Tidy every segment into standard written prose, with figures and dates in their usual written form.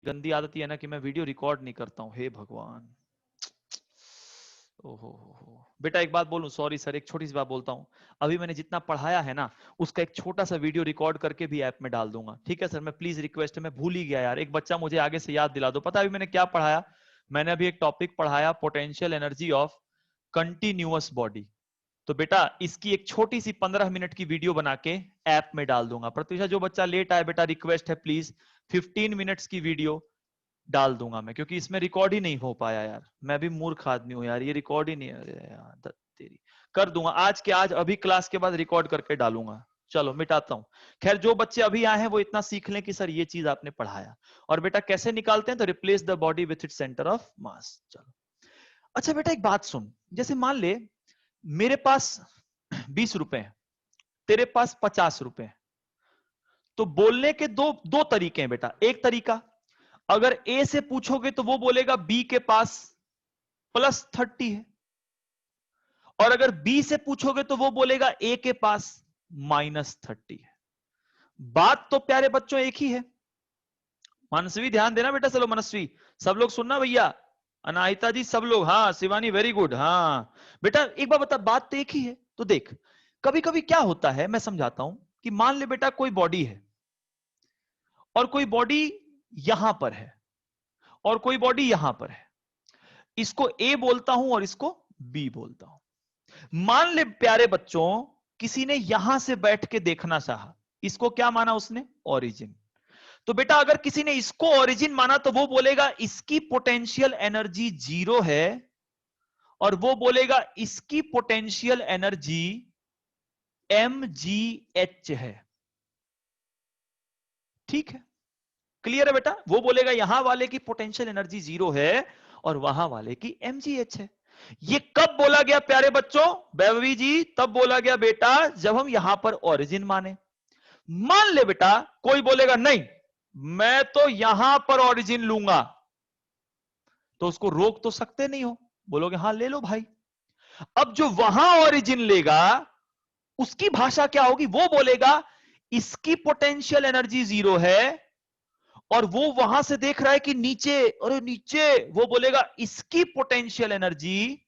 गंदी आदत ये है ना कि मैं वीडियो रिकॉर्ड नहीं करता हूँ। हे भगवान, ओहो बेटा एक बात बोलूं, सॉरी सर, एक छोटी सी बात बोलता हूँ। अभी मैंने जितना पढ़ाया है ना, उसका एक छोटा सा वीडियो रिकॉर्ड करके भी ऐप में डाल दूंगा, ठीक है सर? मैं प्लीज रिक्वेस्ट है, मैं भूल ही गया यार, एक बच्चा मुझे आगे से याद दिला दो। पता है अभी मैंने क्या पढ़ाया? मैंने अभी एक टॉपिक पढ़ाया, potential energy of continuous body. तो बेटा इसकी एक छोटी सी 15 मिनट की वीडियो बना के ऐप में डाल दूंगा। प्रत्युषा जो बच्चा लेट आया बेटा, रिक्वेस्ट है प्लीज 15 मिनट्स की वीडियो डाल दूंगा मैं, क्योंकि इसमें रिकॉर्ड ही नहीं हो पाया यार। मैं भी मूर्ख आदमी हूं यार, ये रिकॉर्ड ही नहीं है यार, तेरी कर दूंगा आज के आज, अभी क्लास के बाद रिकॉर्ड करके डालूंगा। चलो मिटाता हूं। खैर जो बच्चे अभी आए हैं वो इतना सीख लें कि सर ये चीज आपने पढ़ाया। और बेटा कैसे निकालते हैं? तो replace the body with its centre of mass. चलो अच्छा बेटा एक बात सुन, जैसे मान ले मेरे पास 20 रुपए हैं, तेरे पास 50 रुपए हैं, तो बोलने के दो दो तरीके हैं बेटा। एक तरीका, अगर ए से पूछोगे तो वो बोलेगा बी के पास +30 है, और अगर बी से पूछोगे तो वो बोलेगा ए के पास -30 है। बात तो प्यारे बच्चों एक ही है। मनस्वी ध्यान देना बेटा, चलो मनस्वी सब लोग सुनना भैया, अनाहिता जी सब लोग, हाँ शिवानी वेरी गुड। हाँ बेटा एक बार बता, बात तो एक ही है। तो देख कभी कभी क्या होता है, मैं समझाता हूं कि मान ले बेटा कोई बॉडी है, और कोई बॉडी यहां पर है, और कोई बॉडी यहां पर है। इसको ए बोलता हूं और इसको बी बोलता हूं। मान ले प्यारे बच्चों, किसी ने यहां से बैठ के देखना चाहा, इसको क्या माना उसने? ओरिजिन। तो बेटा अगर किसी ने इसको ओरिजिन माना तो वो बोलेगा इसकी पोटेंशियल एनर्जी 0 है, और वो बोलेगा इसकी पोटेंशियल एनर्जी mgh है। ठीक है, क्लियर है बेटा? वो बोलेगा यहां वाले की पोटेंशियल एनर्जी 0 है और वहां वाले की mgh है। ये कब बोला गया प्यारे बच्चों? वैभवी जी तब बोला गया बेटा जब हम यहां पर ओरिजिन माने। मान ले बेटा कोई बोलेगा नहीं मैं तो यहां पर ओरिजिन लूंगा, तो उसको रोक तो सकते नहीं हो, बोलोगे हां ले लो भाई। अब जो वहां ओरिजिन लेगा उसकी भाषा क्या होगी? वो बोलेगा इसकी पोटेंशियल एनर्जी 0 है, और वो वहां से देख रहा है कि नीचे, अरे नीचे, वो बोलेगा इसकी पोटेंशियल एनर्जी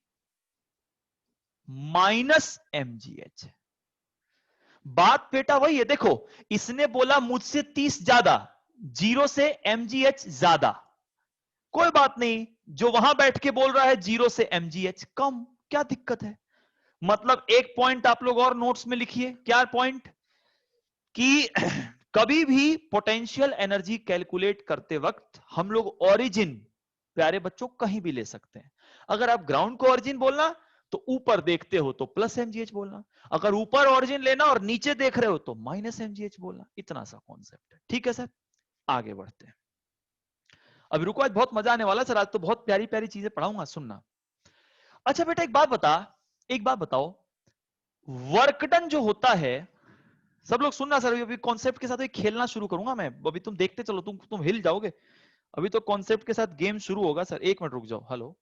-mgh। बात बेटा वही है। देखो इसने बोला मुझसे 30 ज्यादा, 0 से mgh ज्यादा, कोई बात नहीं, जो वहां बैठ के बोल रहा है 0 से mgh कम, क्या दिक्कत है? मतलब एक पॉइंट आप लोग और नोट्स में लिखिए, क्या पॉइंट? कि कभी भी पोटेंशियल एनर्जी कैलकुलेट करते वक्त हम लोग ओरिजिन प्यारे बच्चों कहीं भी ले सकते हैं। अगर आप ग्राउंड को ओरिजिन बोलना तो ऊपर देखते हो तो +mgh बोलना, अगर ऊपर ओरिजिन लेना और नीचे देख रहे हो तो -mgh बोलना। इतना सा कॉन्सेप्ट है, ठीक है सर? आगे बढ़ते हैं। अभी रुको, आज बहुत मजा आने वाला सर, आज तो बहुत प्यारी प्यारी चीजें पढ़ाऊंगा, सुनना। अच्छा बेटा एक बात बता, एक बात बताओ, वर्क डन जो होता है, सब लोग सुनना सर, अभी कॉन्सेप्ट के साथ खेलना शुरू करूंगा मैं, अभी तुम देखते चलो, तुम हिल जाओगे। अभी तो कॉन्सेप्ट के साथ गेम शुरू होगा सर, 1 मिनट रुक जाओ। हेलो,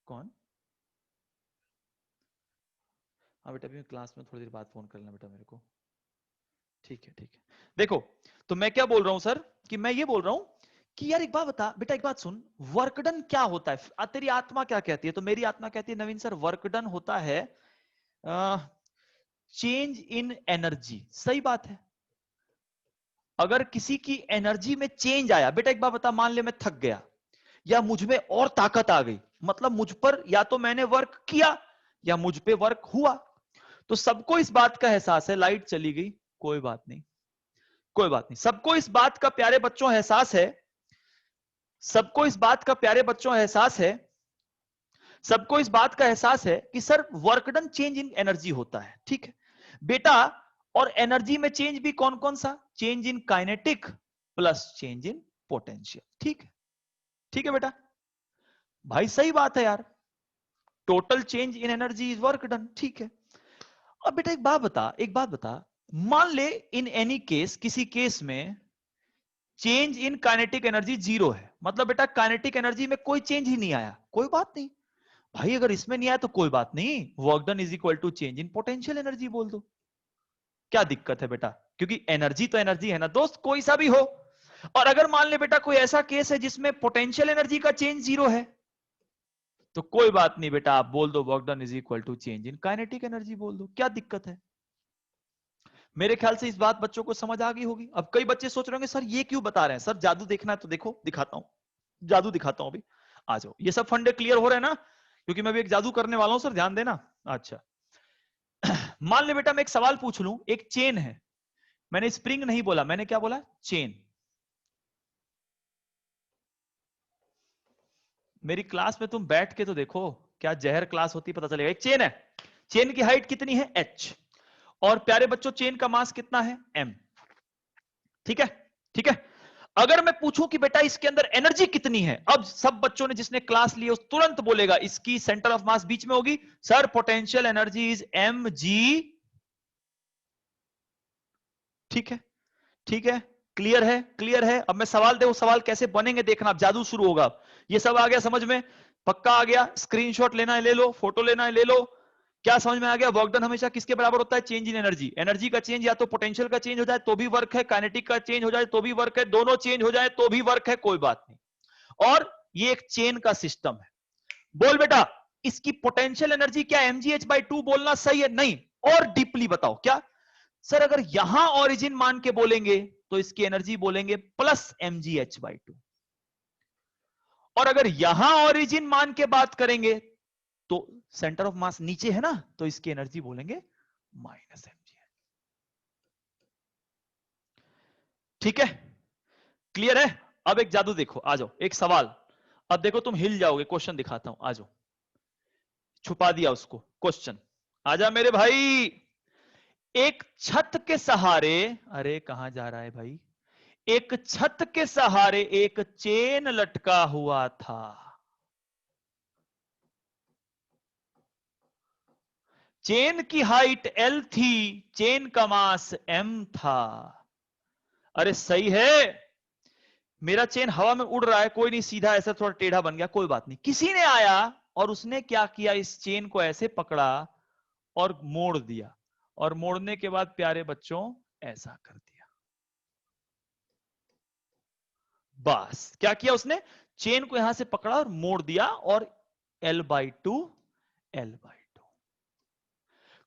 कौन? हाँ बेटा अभी क्लास में थोड़ी देर बाद फोन कर लेना बेटा मेरे को। ठीक है ठीक है। देखो तो मैं क्या बोल रहा हूं सर, कि मैं ये बोल रहा हूं कि यार एक बात बता बेटा, एक बात सुन, वर्क डन क्या होता है? तेरी आत्मा क्या कहती है? तो मेरी आत्मा कहती है नवीन सर वर्क डन होता है चेंज इन एनर्जी। सही बात है, अगर किसी की एनर्जी में चेंज आया, बेटा एक बात बता, मान ले मैं थक गया या मुझ में और ताकत आ गई, मतलब मुझ पर या तो मैंने वर्क किया या मुझ पे वर्क हुआ, तो सबको इस बात का एहसास है। लाइट चली गई, कोई बात नहीं, कोई बात नहीं, सबको इस बात का प्यारे बच्चों एहसास है, सबको इस बात का प्यारे बच्चों एहसास है, सबको इस बात का एहसास है कि sir work done change in energy होता है। ठीक है बेटा, और एनर्जी में चेंज भी कौन कौन सा? Change in kinetic plus change in potential. ठीक है, ठीक है बेटा, भाई सही बात है यार, total change in energy is work done. ठीक है, अब बेटा एक बात बता, एक बात बता, मान ले इन एनी केस, किसी केस में चेंज इन काइनेटिक एनर्जी 0 है, मतलब बेटा काइनेटिक एनर्जी में कोई चेंज ही नहीं आया, कोई बात नहीं भाई, अगर इसमें नहीं आया तो कोई बात नहीं, work done is equal to change in potential energy बोल दो, क्या दिक्कत है बेटा? क्योंकि एनर्जी तो एनर्जी है ना दोस्त, कोई सा भी हो। और अगर मान ले बेटा कोई ऐसा केस है जिसमें पोटेंशियल एनर्जी का चेंज 0 है, तो कोई बात नहीं बेटा, आप बोल दो work done is equal to change in kinetic energy बोल दो, क्या दिक्कत है? मेरे ख्याल से इस बात बच्चों को समझ आ गई होगी। अब कई बच्चे सोच रहे होंगे सर ये क्यों बता रहे हैं, सर जादू देखना है तो देखो, दिखाता हूं, जादू दिखाता हूं अभी, आ जाओ। ये सब फंडे क्लियर हो रहे हैं ना, क्योंकि मैं भी एक जादू करने वाला हूं सर, ध्यान देना। अच्छा मान ले बेटा मैं एक सवाल पूछ लूं, एक चेन है, मैंने स्प्रिंग नहीं बोला, मैंने क्या बोला, चेन। मेरी क्लास में तुम बैठ के तो देखो, क्या जहर क्लास होती पता चलेगा। एक चेन है, चेन की हाइट कितनी है, h, और प्यारे बच्चों चेन का मास कितना है, m। ठीक है, ठीक है। अगर मैं पूछूं कि बेटा इसके अंदर एनर्जी कितनी है, अब सब बच्चों ने जिसने क्लास ली उस तुरंत बोलेगा इसकी सेंटर ऑफ मास बीच में होगी, sir potential energy is mg। ठीक है, ठीक है, क्लियर है, क्लियर है। अब मैं सवाल दे, वो सवाल कैसे बनेंगे देखना, अब जादू शुरू होगा। ये सब आ गया समझ में, पक्का आ गया? स्क्रीनशॉट लेना है ले लो, फोटो लेना है ले लो। क्या समझ में आ गया? वर्क डन हमेशा किसके बराबर होता है, चेंज इन एनर्जी। एनर्जी का चेंज या तो पोटेंशियल का चेंज हो जाए तो भी वर्क है, काइनेटिक का चेंज हो जाए तो भी वर्क है, दोनों चेंज हो जाए तो भी वर्क है, कोई बात नहीं। और ये एक चेन का सिस्टम है। बोल बेटा इसकी पोटेंशियल एनर्जी क्या mgh/2 बोलना सही है? नहीं, और डीपली बताओ क्या सर, अगर यहां ओरिजिन मान के बोलेंगे तो इसकी एनर्जी बोलेंगे प्लस mgh/2, और अगर यहां ओरिजिन मान के बात करेंगे तो सेंटर ऑफ मास नीचे है ना, तो इसकी एनर्जी बोलेंगे माइनस mgh। ठीक है, क्लियर है? अब एक जादू देखो, आ जाओ, एक सवाल। अब देखो तुम हिल जाओगे, क्वेश्चन दिखाता हूं, आ जाओ। छुपा दिया उसको, क्वेश्चन आजा मेरे भाई। एक छत के सहारे, अरे कहां जा रहा है भाई, एक छत के सहारे एक चेन लटका हुआ था। चेन की हाइट L थी, चेन का मास M था। अरे सही है, मेरा चेन हवा में उड़ रहा है, कोई नहीं, सीधा ऐसा थोड़ा टेढ़ा बन गया, कोई बात नहीं। किसी ने आया और उसने क्या किया, इस चेन को ऐसे पकड़ा और मोड़ दिया, और मोड़ने के बाद प्यारे बच्चों ऐसा कर दिया। बस क्या किया उसने, चेन को यहां से पकड़ा और मोड़ दिया, और L/2, L/2।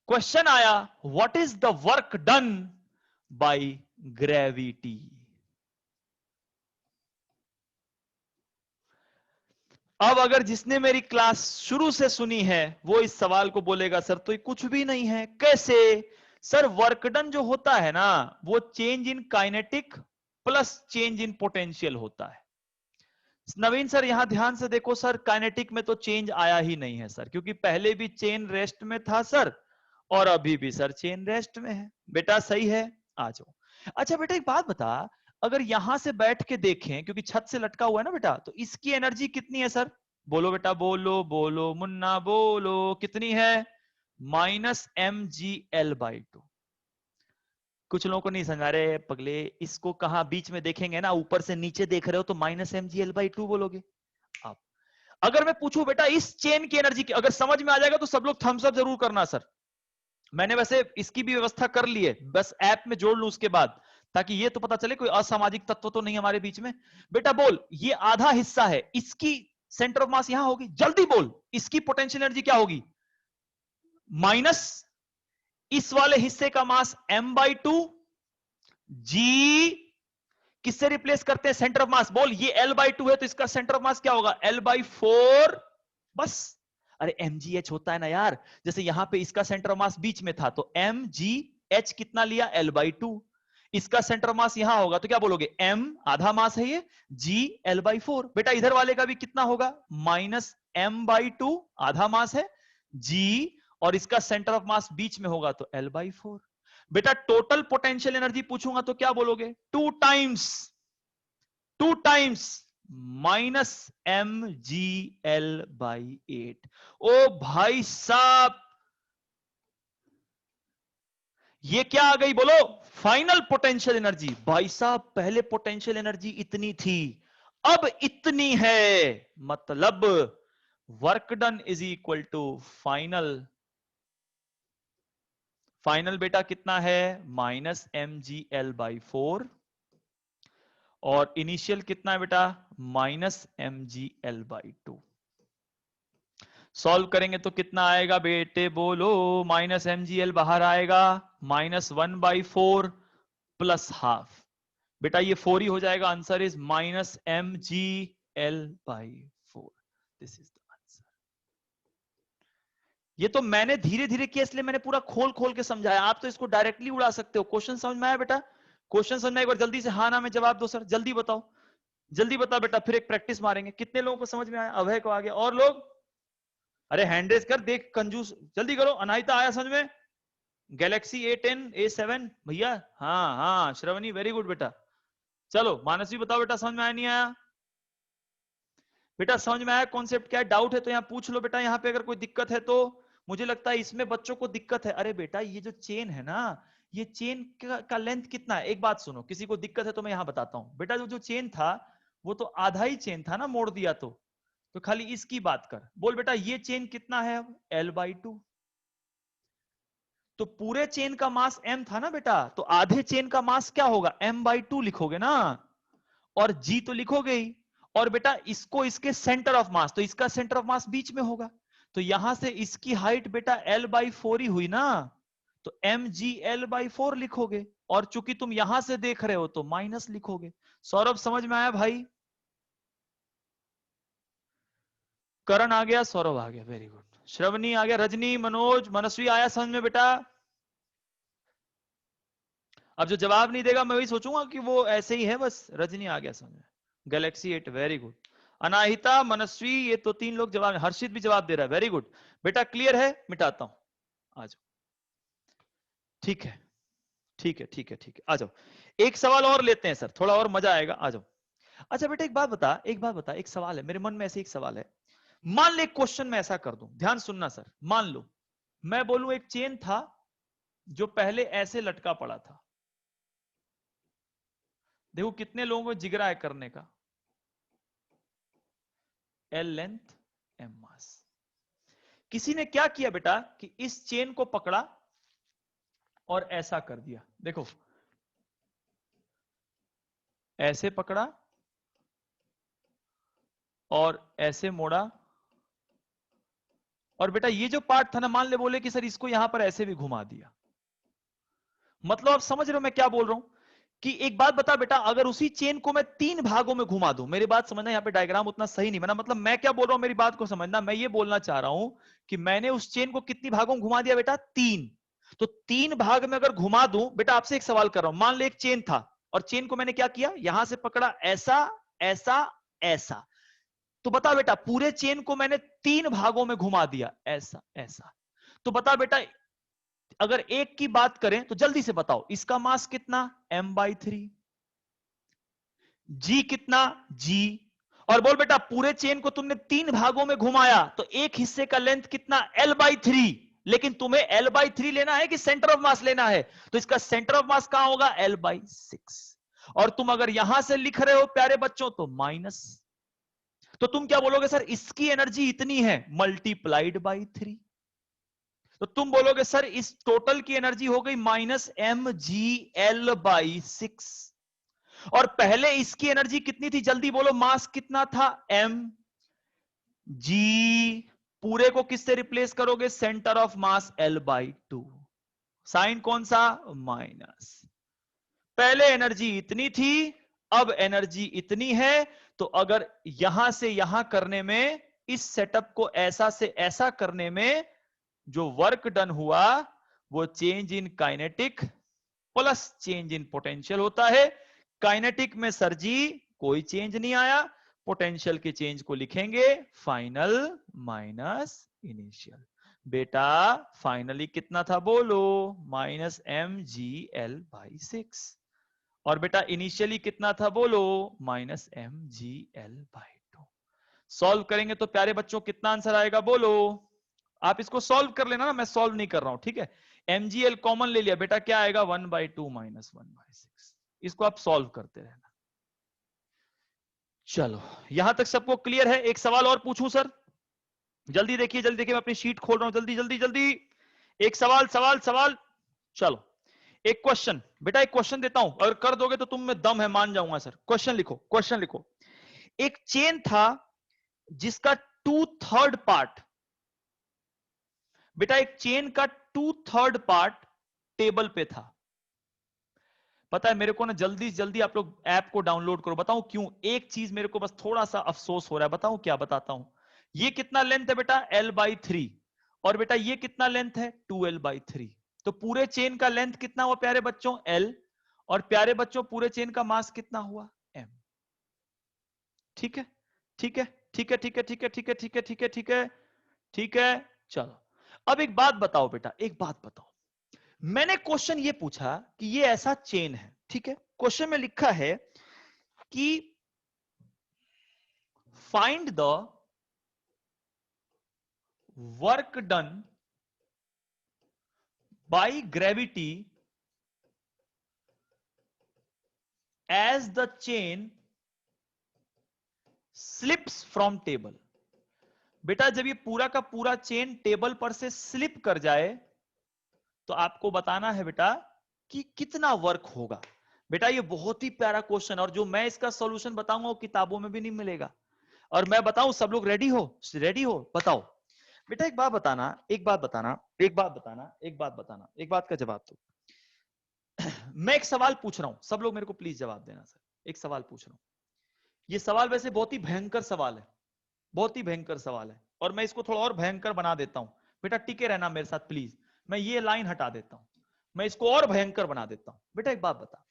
क्वेश्चन आया, what is the work done by gravity. अब अगर जिसने मेरी क्लास शुरू से सुनी है वो इस सवाल को बोलेगा सर तो ये कुछ भी नहीं है। कैसे सर, वर्क डन जो होता है ना वो change in kinetic plus change in potential होता है। नवीन सर यहां ध्यान से देखो सर, काइनेटिक में तो चेंज आया ही नहीं है सर, क्योंकि पहले भी चेन रेस्ट में था सर, और अभी भी सर चेन रेस्ट में है। बेटा सही है, आ जाओ। अच्छा बेटा एक बात बता, अगर यहां से बैठ के देखें, क्योंकि छत से लटका हुआ है ना बेटा, तो इसकी एनर्जी कितनी है सर? बोलो बेटा, बोलो बोलो मुन्ना बोलो, कितनी है? -mgL/2। कुछ लोगों को नहीं समझ आ रहे पगले, इसको कहां बीच में देखेंगे ना, ऊपर से नीचे देख रहे हो तो -mgL/2 बोलोगे आप। अगर मैं पूछूं बेटा इस चेन की एनर्जी की, अगर समझ में आ जाएगा तो सब लोग थम्स अप जरूर करना सर। मैंने वैसे इसकी भी व्यवस्था कर ली है, बस ऐप में जोड़ लूं उसके बाद, ताकि ये तो पता चले कोई असामाजिक तत्व तो नहीं हमारे बीच में। बेटा बोल, ये आधा हिस्सा है, इसकी सेंटर ऑफ मास यहां होगी, जल्दी बोल, इसकी पोटेंशियल एनर्जी क्या होगी? माइनस इस वाले हिस्से का मास m/2, जी किससे रिप्लेस करते हैं सेंटर ऑफ मास? बोल, ये L/2 है तो इसका सेंटर ऑफ मास क्या होगा? L/4। बस, अरे mgh होता है ना यार, जैसे यहां पे इसका सेंटर ऑफ मास बीच में था तो mgh कितना लिया? L/2। इसका सेंटर ऑफ मास यहां होगा तो क्या बोलोगे? m आधा मास है ये, g L/4। बेटा इधर वाले का भी कितना होगा? -m/2 आधा मास है, g, और इसका सेंटर ऑफ मास बीच में होगा तो L/4। बेटा टोटल पोटेंशियल एनर्जी पूछूंगा तो क्या बोलोगे? 2 टाइम्स -mgL/8। ओ भाई साहब, ये क्या आ गई बोलो? Final potential energy. भाई साहब पहले पोटेंशियल एनर्जी इतनी थी, अब इतनी है, मतलब work done is equal to final. Final बेटा कितना है? -mgL/4, और इनिशियल कितना है बेटा, -mgl/2। सॉल्व करेंगे तो कितना आएगा बेटे बोलो, -mgl बाहर आएगा, -1/4 प्लस हाफ। बेटा ये 4 ही हो जाएगा, answer is -mgl/4। This is the answer. ये तो मैंने धीरे धीरे किया, इसलिए मैंने पूरा खोल खोल के समझाया। आप तो इसको डायरेक्टली उड़ा सकते हो। क्वेश्चन समझ में आया बेटा? क्वेश्चन समझ में, एक बार जल्दी से हाँ ना में जवाब दो सर, जल्दी बताओ, जल्दी बताओ बेटा, फिर एक प्रैक्टिस मारेंगे। कितने लोगों को समझ में आया? अभय को आ गया, और लोग? अरे हैंड रेज कर, देख कंजूस, जल्दी करो। अनाहिता आया समझ में? गैलेक्सी A10 A7 भैया, हाँ हाँ। श्रवणी वेरी गुड बेटा। चलो मानसी बताओ बेटा, समझ में आया नहीं आया? बेटा समझ में आया कॉन्सेप्ट क्या है? डाउट है तो यहाँ पूछ लो बेटा, यहाँ पे अगर कोई दिक्कत है तो। मुझे लगता है इसमें बच्चों को दिक्कत है। अरे बेटा ये जो चेन है ना, ये चेन का लेंथ कितना है? एक बात सुनो, किसी को दिक्कत है तो मैं यहाँ बताता हूँ बेटा। जो चेन था वो तो आधा ही चेन था ना, मोड़ दिया तो खाली इसकी बात कर। बोल बेटा ये चेन कितना है अब? L/2। तो पूरे चेन का मास m था ना बेटा, तो आधे चेन का मास क्या होगा? m/2 लिखोगे ना, और g तो लिखोगे ही। और बेटा इसको इसके सेंटर ऑफ मास, तो इसका सेंटर ऑफ मास बीच में होगा, तो यहां से इसकी हाइट बेटा L/4 ही हुई ना, तो mgl/4 लिखोगे। और चूंकि तुम यहां से देख रहे हो तो माइनस लिखोगे। सौरभ समझ में आया भाई? करण आ गया, सौरभ आ गया, वेरी गुड। श्रवणी आ गया, रजनी, मनोज, मनस्वी आया समझ में बेटा? अब जो जवाब नहीं देगा मैं वही सोचूंगा कि वो ऐसे ही है बस। रजनी आ गया समझ में, गैलेक्सी 8, वेरी गुड। अनाहिता, मनस्वी, ये तो 3 लोग जवाब। हर्षित भी जवाब दे रहा है, वेरी गुड बेटा। क्लियर है? मिटाता हूं, आ जाओ। ठीक है ठीक है ठीक है ठीक है, आ जाओ। एक सवाल और लेते हैं सर, थोड़ा और मजा आएगा, आ जाओ। अच्छा बेटा एक बात बता, एक बात बता, एक सवाल है मेरे मन में, ऐसे एक सवाल है। मान ले क्वेश्चन में ऐसा कर दूं, ध्यान सुनना सर। मान लो मैं बोलूं एक चेन था जो पहले ऐसे लटका पड़ा था। देखो कितने लोगों को जिगरा है करने का। L लेंथ M मास। किसी ने क्या किया बेटा कि इस चेन को पकड़ा और ऐसा कर दिया। देखो ऐसे पकड़ा और ऐसे मोड़ा, और बेटा ये जो पार्ट था ना, मान ले बोले कि सर इसको यहां पर ऐसे भी घुमा दिया। मतलब आप समझ रहे हो मैं क्या बोल रहा हूं? कि एक बात बता बेटा, अगर उसी चेन को मैं 3 भागों में घुमा दूं, मेरी बात समझना, यहाँ पे डायग्राम उतना सही नहीं बना, मतलब मैं क्या बोल रहा हूं मेरी बात को समझना। मैं ये बोलना चाह रहा हूं कि मैंने उस चेन को कितनी भागों में घुमा दिया बेटा? 3। तो 3 भाग में अगर घुमा दूं बेटा, आपसे एक सवाल कर रहा हूं। मान ले एक चेन था और चेन को मैंने क्या किया, यहां से पकड़ा ऐसा ऐसा ऐसा, तो बता बेटा पूरे चेन को मैंने 3 भागों में घुमा दिया, ऐसा ऐसा। तो बता बेटा अगर एक की बात करें तो जल्दी से बताओ, इसका मास कितना? m/3। जी कितना? जी। और बोल बेटा पूरे चेन को तुमने 3 भागों में घुमाया, तो एक हिस्से का लेंथ कितना? L/3। लेकिन तुम्हें L/3 लेना है कि सेंटर ऑफ मास लेना है? तो इसका सेंटर ऑफ मास कहां होगा? L/6। और तुम अगर यहां से लिख रहे हो प्यारे बच्चों तो माइनस, तो तुम क्या बोलोगे? सर इसकी एनर्जी इतनी है × 3। तो तुम बोलोगे सर इस टोटल की एनर्जी हो गई -mgl/6। और पहले इसकी एनर्जी कितनी थी? जल्दी बोलो, मास कितना था? m g, पूरे को किससे रिप्लेस करोगे? Centre of mass L/2। Sign कौन सा? माइनस। पहले एनर्जी इतनी थी, अब एनर्जी इतनी है। तो अगर यहां से यहां करने में, इस सेटअप को ऐसा से ऐसा करने में जो वर्क डन हुआ वो change in kinetic plus change in potential होता है। काइनेटिक में सर जी कोई चेंज नहीं आया, पोटेंशियल के चेंज को लिखेंगे फाइनल माइनस इनिशियल। बेटा फाइनली कितना था बोलो? -mgl/6। और बेटा इनिशियली कितना था बोलो? -mgl/2। सॉल्व करेंगे तो प्यारे बच्चों कितना आंसर आएगा बोलो? आप इसको सॉल्व कर लेना ना, मैं सॉल्व नहीं कर रहा हूं, ठीक है? mgl कॉमन ले लिया बेटा, क्या आएगा? 1/2 - 1/6। इसको आप सॉल्व करते रहना। चलो यहां तक सबको क्लियर है? एक सवाल और पूछूं सर? जल्दी देखिए जल्दी देखिए, मैं अपनी शीट खोल रहा हूं, जल्दी जल्दी जल्दी। एक सवाल सवाल सवाल। चलो एक क्वेश्चन बेटा, एक क्वेश्चन देता हूं, अगर कर दोगे तो तुम में दम है, मान जाऊंगा सर। क्वेश्चन लिखो, क्वेश्चन लिखो। एक चेन था जिसका 2/3 पार्ट, बेटा एक चेन का 2/3 पार्ट टेबल पे था। पता है मेरे को ना, जल्दी से जल्दी आप लोग ऐप को डाउनलोड करो। बताऊं क्यों? एक चीज मेरे को बस थोड़ा सा अफसोस हो रहा है, बताऊं क्या? बताता हूं। ये कितना लेंथ है बेटा? L/3। और बेटा ये कितना लेंथ है? 2L/3। तो पूरे चेन का लेंथ कितना हुआ प्यारे बच्चों? L। और प्यारे बच्चों पूरे चेन का मास कितना हुआ? M। ठीक है, ठीक है, ठीक है, ठीक है, ठीक है, ठीक है, ठीक है, ठीक है, ठीक है, ठीक है। चलो अब एक बात बताओ बेटा, एक बात बताओ। मैंने क्वेश्चन ये पूछा कि ये ऐसा चेन है, ठीक है? क्वेश्चन में लिखा है कि find the work done by gravity as the chain slips from table. बेटा जब ये पूरा का पूरा चेन टेबल पर से स्लिप कर जाए तो आपको बताना है बेटा कि कितना वर्क होगा। बेटा ये बहुत ही प्यारा क्वेश्चन, और जो मैं इसका सॉल्यूशन बताऊंगा वो किताबों में भी नहीं मिलेगा। और मैं बताऊं, सब लोग रेडी हो? रेडी हो? बताओ बेटा, एक बात बताना, एक बात बताना, एक बात बताना, एक बात बताना, एक बात का जवाब दो। मैं एक सवाल पूछ रहा हूं, सब लोग मेरे को प्लीज जवाब देना। सर एक सवाल पूछ रहा हूं, ये सवाल वैसे बहुत ही भयंकर सवाल है, बहुत ही भयंकर सवाल है, और मैं इसको थोड़ा और भयंकर बना देता हूं। बेटा टिके रहना मेरे साथ प्लीज, मैं ये लाइन हटा देता हूं, मैं इसको और भयंकर बना देता हूं। बेटा एक बात बता,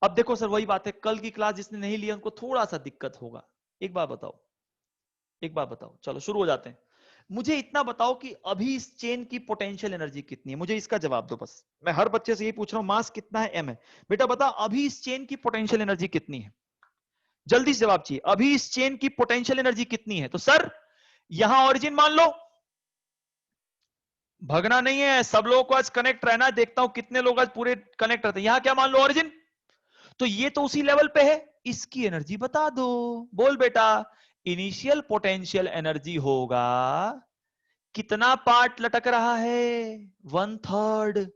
अब देखो सर वही बात है, कल की क्लास जिसने नहीं लिया उनको थोड़ा सा दिक्कत होगा। एक बात बताओ, एक बात बताओ, चलो शुरू हो जाते हैं। मुझे इतना बताओ कि अभी इस चेन की पोटेंशियल एनर्जी कितनी है, मुझे इसका जवाब दो बस। मैं हर बच्चे से यही पूछ रहा हूं, मास कितना है? M है। बेटा बता अभी इस चेन की पोटेंशियल एनर्जी कितनी है? जल्दी से जवाब चाहिए, अभी इस चेन की पोटेंशियल एनर्जी कितनी है? तो सर यहां ओरिजिन मान लो, भगना नहीं है, सब लोगों को आज कनेक्ट रहना है। देखता हूं कितने लोग आज पूरे कनेक्ट रहते हैं। यहां क्या मान लो? ओरिजिन। तो ये तो उसी लेवल पे है, इसकी एनर्जी बता दो। बोल बेटा, इनिशियल पोटेंशियल एनर्जी होगा, कितना पार्ट लटक रहा है? 1/3।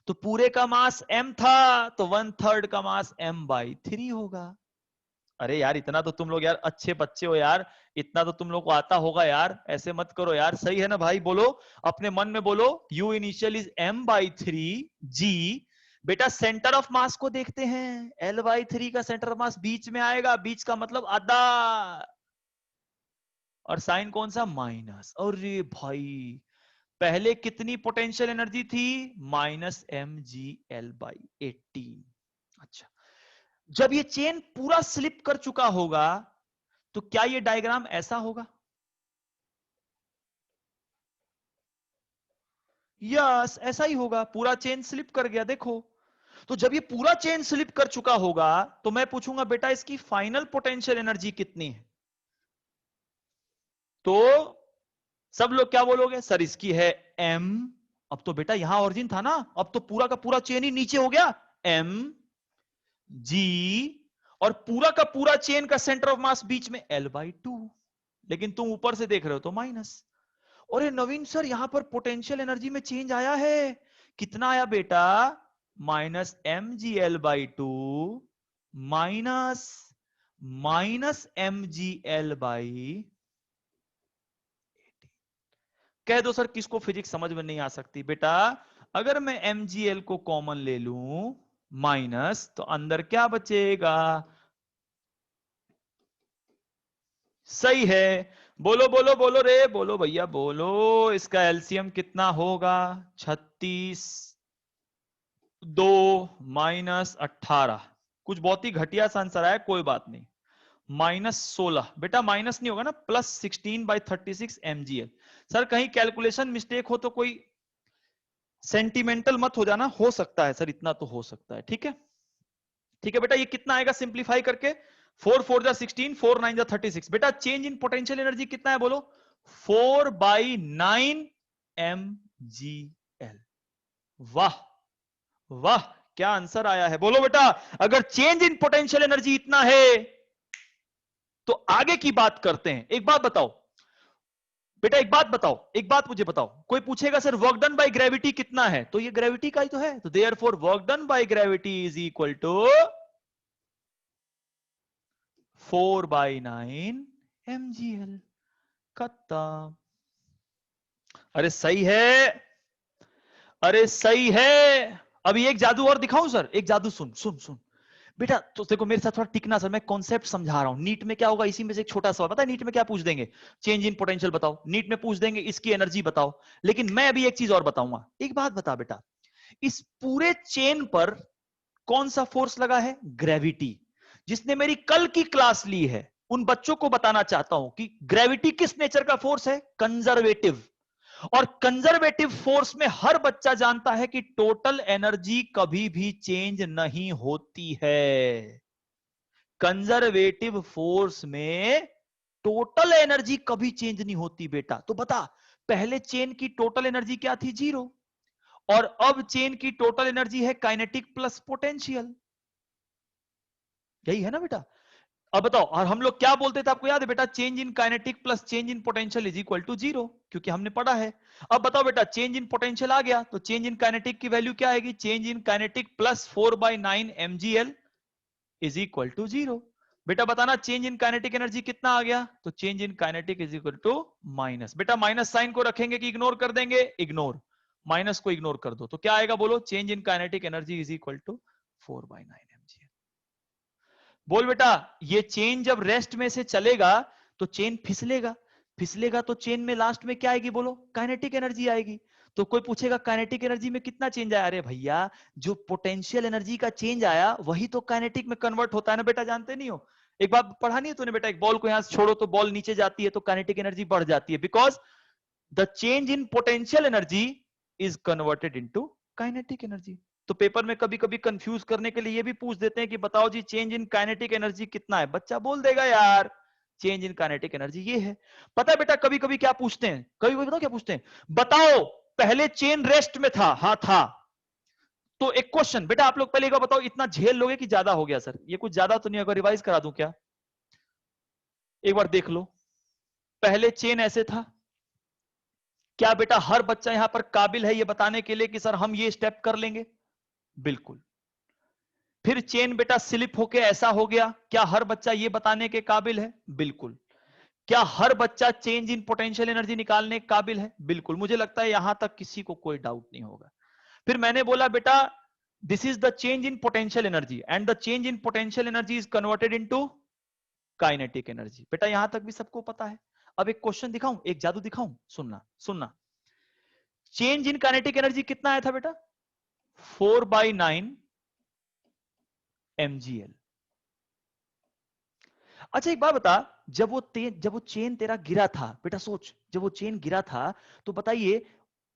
तो पूरे का मास M था, तो 1/3 का मास M/3 होगा। अरे यार इतना तो तुम लोग यार अच्छे बच्चे हो यार, इतना तो तुम लोग को आता होगा यार, ऐसे मत करो यार। सही है ना भाई? बोलो अपने मन में, बोलो U initial is M/3 G। बेटा सेंटर ऑफ मास को देखते हैं, L/3 का सेंटर ऑफ मास बीच में आएगा, बीच का मतलब आधा, और साइन कौन सा? माइनस। अरे भाई पहले कितनी पोटेंशियल एनर्जी थी? -mgL/18। अच्छा, जब ये चेन पूरा स्लिप कर चुका होगा तो क्या ये डायग्राम ऐसा होगा? यस ऐसा ही होगा, पूरा चेन स्लिप कर गया देखो। तो जब ये पूरा चेन स्लिप कर चुका होगा तो मैं पूछूंगा बेटा इसकी फाइनल पोटेंशियल एनर्जी कितनी है? तो सब लोग क्या बोलोगे? सर इसकी है M। अब तो बेटा यहां ओरिजिन था ना, अब तो पूरा का पूरा चेन ही नीचे हो गया, M G, और पूरा का पूरा चेन का सेंटर ऑफ मास बीच में L/2। लेकिन तुम ऊपर से देख रहे हो तो माइनस। और नवीन सर यहां पर पोटेंशियल एनर्जी में चेंज आया है, कितना आया बेटा? -mgL/2 minus -mgL/18। कह दो सर किसको फिजिक्स समझ में नहीं आ सकती? बेटा अगर मैं mgl को कॉमन ले लूं माइनस, तो अंदर क्या बचेगा? सही है, बोलो बोलो बोलो रे, बोलो भैया बोलो, इसका एलसीएम कितना होगा? 36 2 -18। कुछ बहुत ही घटिया सा आंसर आया, कोई बात नहीं। -16, बेटा माइनस नहीं होगा ना, +16/36 mgl। सर कहीं कैलकुलेशन मिस्टेक हो तो कोई सेंटिमेंटल मत हो जाना, हो सकता है सर, इतना तो हो सकता है। ठीक है, ठीक है बेटा, ये कितना आएगा सिंप्लीफाई करके? 4 4 जा 16, 4 9 जा 36। बेटा चेंज इन पोटेंशियल एनर्जी कितना है बोलो? 4/9 mgl। वाह वाह, क्या आंसर आया है, बोलो बेटा। अगर चेंज इन पोटेंशियल एनर्जी इतना है तो आगे की बात करते हैं। एक बात बताओ, बेटा एक बात बताओ, एक बात मुझे बताओ, कोई पूछेगा sir work done by gravity कितना है, तो ये ग्रेविटी का ही तो है, तो therefore work done by gravity is equal to 4/9 mgl। खत्म। अरे सही है, अरे सही है। अभी एक जादू और दिखाऊं सर, एक जादू, सुन सुन सुन बेटा, तो देखो मेरे साथ थोड़ा टिकना सर, मैं कॉन्सेप्ट समझा रहा हूं। नीट में क्या होगा, इसी में से एक छोटा सवाल, पता है नीट में क्या पूछ देंगे, चेंज इन पोटेंशियल बताओ, नीट में पूछ देंगे इसकी एनर्जी बताओ। लेकिन मैं अभी एक चीज और बताऊंगा। एक बात बता बेटा, इस पूरे चेन पर कौन सा फोर्स लगा है, ग्रेविटी। जिसने मेरी कल की क्लास ली है उन बच्चों को बताना चाहता हूं कि ग्रेविटी किस नेचर का फोर्स है, कंजर्वेटिव। और कंजर्वेटिव फोर्स में हर बच्चा जानता है कि टोटल एनर्जी कभी भी चेंज नहीं होती है। कंजर्वेटिव फोर्स में टोटल एनर्जी कभी चेंज नहीं होती बेटा। तो बता, पहले चेन की टोटल एनर्जी क्या थी, 0, और अब चेन की टोटल एनर्जी है काइनेटिक प्लस पोटेंशियल। यही है ना बेटा। अब बताओ, और हम लोग क्या बोलते थे, आपको याद है बेटा, change in kinetic plus change in potential is equal to 0, क्योंकि हमने पढ़ा है। अब बताओ बेटा, चेंज इन पोटेंशियल आ गया तो चेंज इन काइनेटिक की वैल्यू क्या आएगी, change in kinetic plus 4/9 mgl is equal to 0। बेटा बताना, चेंज इन काइनेटिक एनर्जी कितना आ गया, तो change in kinetic is equal to minus. बेटा माइनस साइन को रखेंगे कि इग्नोर कर देंगे, इग्नोर, माइनस को इग्नोर कर दो, तो क्या आएगा बोलो, change in kinetic energy is equal to 4/9 mgl। बोल बेटा, ये चेन जब रेस्ट में से चलेगा तो चेन फिसलेगा, फिसलेगा तो चेन में लास्ट में क्या आएगी बोलो, काइनेटिक एनर्जी आएगी। तो कोई पूछेगा काइनेटिक एनर्जी में कितना चेंज आया, अरे भैया जो पोटेंशियल एनर्जी का चेंज आया वही तो काइनेटिक में कन्वर्ट होता है ना बेटा, जानते नहीं हो। एक बात पढ़ा नहीं है तूने बेटा, एक बॉल को यहां से छोड़ो तो बॉल नीचे जाती है तो काइनेटिक एनर्जी बढ़ जाती है, because the change in potential energy is converted into kinetic energy. तो पेपर में कभी कभी कंफ्यूज करने के लिए ये भी पूछ देते हैं कि बताओ जी चेंज इन काइनेटिक एनर्जी कितना है, बच्चा बोल देगा यार चेंज इन काइनेटिक एनर्जी ये है। पता है बेटा कभी कभी क्या पूछते हैं, कभी कभी बताओ क्या पूछते हैं, बताओ पहले चेन रेस्ट में था, हाँ था। तो एक क्वेश्चन बेटा, आप लोग पहले एक बार बताओ, इतना झेल लोगे कि ज्यादा हो गया सर, ये कुछ ज्यादा तो नहीं होगा, रिवाइज करा दूं क्या, एक बार देख लो। पहले चेन ऐसे था, क्या बेटा हर बच्चा यहां पर काबिल है ये बताने के लिए कि सर हम ये स्टेप कर लेंगे, बिल्कुल। फिर चेन बेटा स्लिप होके ऐसा हो गया, क्या हर बच्चा ये बताने के काबिल है, बिल्कुल। क्या हर बच्चा चेंज इन पोटेंशियल एनर्जी निकालने के काबिल है, बिल्कुल। मुझे लगता है यहां तक किसी को कोई डाउट नहीं होगा। फिर मैंने बोला बेटा this is the change in potential energy and the change in potential energy is converted into kinetic energy, बेटा यहां तक भी सबको पता है। अब एक क्वेश्चन दिखाऊं, एक जादू दिखाऊं, सुनना सुनना। चेंज इन काइनेटिक एनर्जी कितना आया था बेटा, 4/9 mgl। अच्छा एक बात बता, जब वो चेन तेरा गिरा था बेटा, सोच जब वो चेन गिरा था, तो बताइए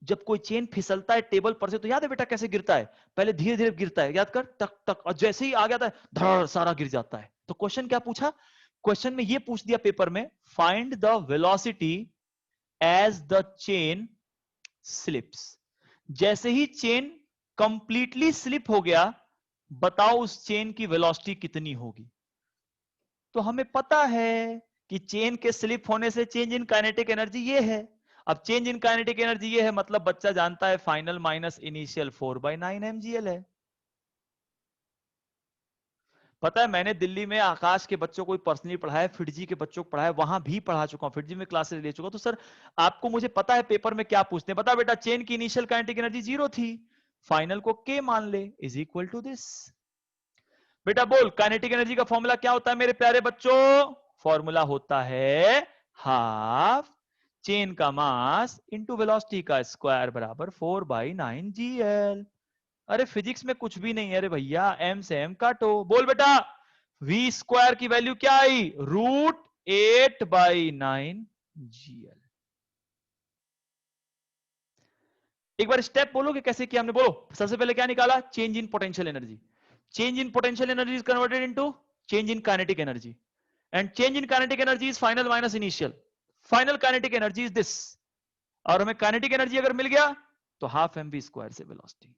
जब कोई चेन फिसलता है टेबल पर से तो याद है बेटा कैसे गिरता है, पहले धीरे धीरे गिरता है, याद कर, टक टक, और जैसे ही आ गया था धड़ सारा गिर जाता है। तो क्वेश्चन क्या पूछा, क्वेश्चन में ये पूछ दिया पेपर में, find the velocity as the chain slips. जैसे ही चेन कंप्लीटली स्लिप हो गया, बताओ उस चेन की वेलोसिटी कितनी होगी। तो हमें पता है कि चेन के स्लिप होने से चेंज इन काइनेटिक एनर्जी ये है। अब चेंज इन काइनेटिक एनर्जी ये है, मतलब बच्चा जानता है फाइनल माइनस इनिशियल 4/9 mgl है। पता है मैंने दिल्ली में आकाश के बच्चों को पर्सनली पढ़ाया, फिटजी के बच्चों को पढ़ाया, वहां भी पढ़ा चुका हूं, फिटजी में क्लासेस ले चुका हूं। तो सर आपको मुझे पता है पेपर में क्या पूछते हैं, बता बेटा चेन की इनिशियल काइनेटिक एनर्जी 0 थी, फाइनल को k मान ले इज इक्वल टू दिस। बेटा बोल काइनेटिक एनर्जी का फॉर्मूला क्या होता है मेरे प्यारे बच्चों, फॉर्मूला होता है हाफ चेन का मास इंटू वेलोसिटी का स्क्वायर बराबर 4/9 GL। अरे फिजिक्स में कुछ भी नहीं है, अरे भैया एम से एम काटो। बोल बेटा v स्क्वायर की वैल्यू क्या आई, √8/9 GL। एक बार स्टेप बोलोगे कैसे किया हमने, बोलो। सबसे पहले क्या निकाला, change in potential energy, change in potential energy is converted into change in kinetic energy, and change in kinetic energy is final minus initial, final kinetic energy is this. और हमें काइनेटिक एनर्जी अगर मिल गया तो half mv square से velocity.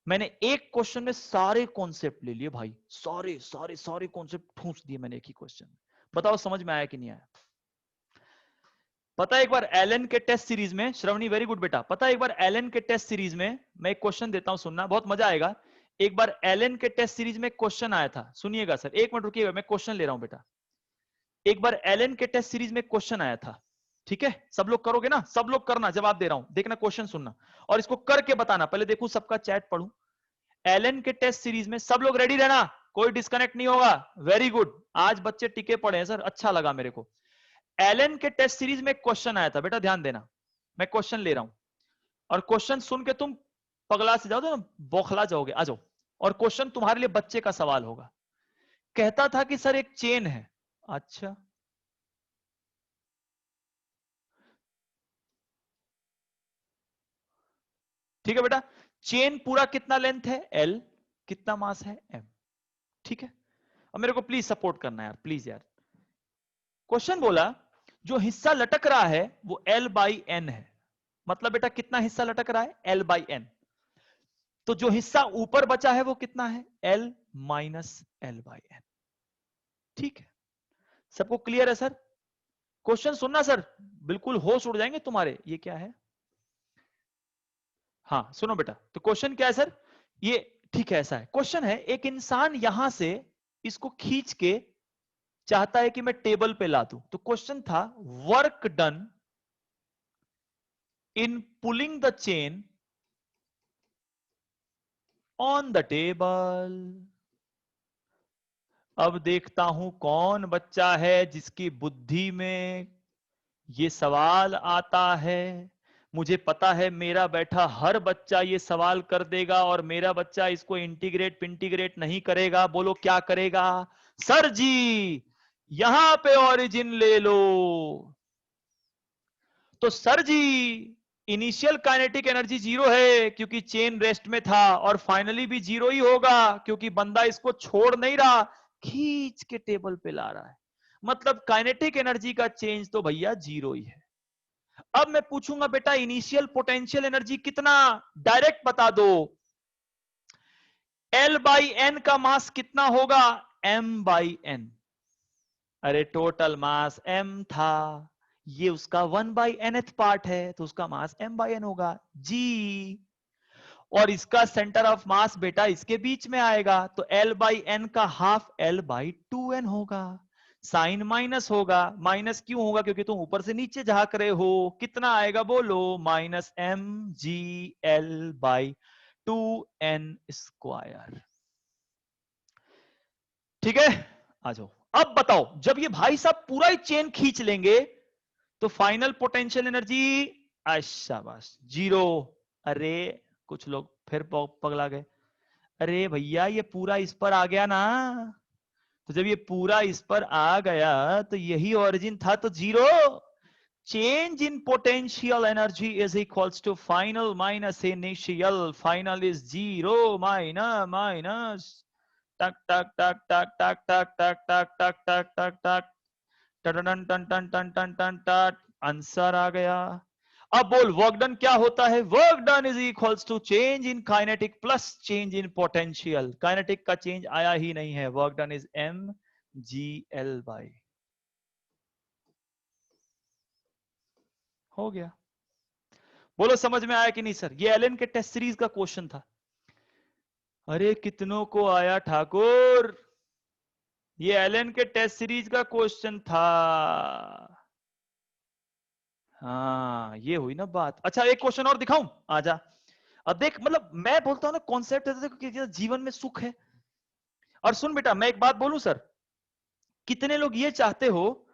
मैंने एक question में सारे कॉन्सेप्ट ले लिए भाई, सारे सारे सारे कॉन्सेप्ट ठूंस दिए मैंने एक ही क्वेश्चन में। बताओ समझ में आया कि नहीं आया। पता है एक बार एलन के टेस्ट सीरीज में, श्रवणी वेरी गुड बेटा, पता है एक बार एलन के टेस्ट सीरीज में मैं एक क्वेश्चन देता हूं, सुनना बहुत मजा आएगा। एक बार एलन के टेस्ट सीरीज में क्वेश्चन आया था, सुनिएगा सर, एक मिनट रुकिएगा, मैं क्वेश्चन ले रहा हूं बेटा। एक बार एलन के टेस्ट सीरीज में क्वेश्चन आया था, ठीक है, सब लोग करोगे ना, सब लोग करना, जवाब दे रहा हूं, देखना क्वेश्चन सुनना और इसको करके बताना। पहले देखो सबका चैट पढ़ूं। एलन के टेस्ट सीरीज में सब लोग रेडी रहना, कोई डिस्कनेक्ट नहीं होगा। वेरी गुड, आज बच्चे टिके पड़े हैं सर, अच्छा लगा मेरे को। एलन के टेस्ट सीरीज में क्वेश्चन आया था बेटा, ध्यान देना, मैं क्वेश्चन ले रहा हूं और क्वेश्चन सुन के तुम पगला से जाओ, तो ना बौखला जाओगे, आ जाओ। और क्वेश्चन तुम्हारे लिए बच्चे का सवाल होगा। कहता था कि सर एक चेन है, अच्छा ठीक है बेटा, चेन पूरा कितना लेंथ है L, कितना मास है M, ठीक है। अब मेरे को प्लीज सपोर्ट करना यार, प्लीज यार। क्वेश्चन बोला जो हिस्सा लटक रहा है वो L/N है, मतलब बेटा कितना हिस्सा लटक रहा है L/N। तो जो हिस्सा ऊपर बचा है वो कितना है L माइनस L/N, ठीक है। सबको क्लियर है सर? क्वेश्चन सुनना सर, बिल्कुल होश उड़ जाएंगे तुम्हारे। ये क्या है, हाँ सुनो बेटा, तो क्वेश्चन क्या है सर, ये ठीक है, ऐसा है क्वेश्चन है, एक इंसान यहां से इसको खींच के चाहता है कि मैं टेबल पे ला दूं। तो क्वेश्चन था work done in pulling the chain on the table. अब देखता हूं कौन बच्चा है जिसकी बुद्धि में ये सवाल आता है। मुझे पता है मेरा बैठा हर बच्चा ये सवाल कर देगा और मेरा बच्चा इसको इंटीग्रेट पिंटीग्रेट नहीं करेगा। बोलो क्या करेगा? सर जी यहां पे ओरिजिन ले लो। तो सर जी इनिशियल काइनेटिक एनर्जी जीरो है क्योंकि चेन रेस्ट में था, और फाइनली भी जीरो ही होगा क्योंकि बंदा इसको छोड़ नहीं रहा, खींच के टेबल पे ला रहा है। मतलब काइनेटिक एनर्जी का चेंज तो भैया जीरो ही है। अब मैं पूछूंगा बेटा इनिशियल पोटेंशियल एनर्जी कितना, डायरेक्ट बता दो। L/N का मास कितना होगा M/N। अरे टोटल मास M था, ये उसका 1/nth पार्ट है तो उसका मास M/N होगा जी। और इसका सेंटर ऑफ मास बेटा इसके बीच में आएगा, तो L/N का हाफ L/2N होगा। साइन माइनस होगा, माइनस क्यों होगा? क्योंकि तुम ऊपर से नीचे झांक रहे हो। कितना आएगा बोलो? -mgL/2n square. ठीक है, आ जाओ। अब बताओ जब ये भाई साहब पूरा ही चेन खींच लेंगे तो फाइनल पोटेंशियल एनर्जी, शाबाश, जीरो। अरे कुछ लोग फिर पगला गए, अरे भैया ये पूरा इस पर आ गया ना, तो जब ये पूरा इस पर आ गया तो यही ओरिजिन था, तो zero. Change in potential energy is equals to final minus initial. Final is zero, minus minus, टक टक टक टक टक टक टक टक टक टक टक टक, टन टन टन टन टन टन टन, आंसर आ गया। अब बोल वर्क डन क्या होता है? Work done is equals to change in kinetic plus change in potential. Kinetic का चेंज आया ही नहीं है, वर्क डन इज mgL/। हो गया। बोलो समझ में आया कि नहीं सर? ये एलन के टेस्ट सीरीज का क्वेश्चन था। अरे कितनों को आया ठाकुर? ये एलन के टेस्ट सीरीज का क्वेश्चन था। हाँ ये हुई ना बात। अच्छा एक क्वेश्चन और दिखाऊं, आजा। अब देख, मतलब मैं बोलता हूं ना कॉन्सेप्ट है, जीवन में सुख है। और सुन बेटा मैं एक बात बोलूं सर, कितने लोग ये चाहते हो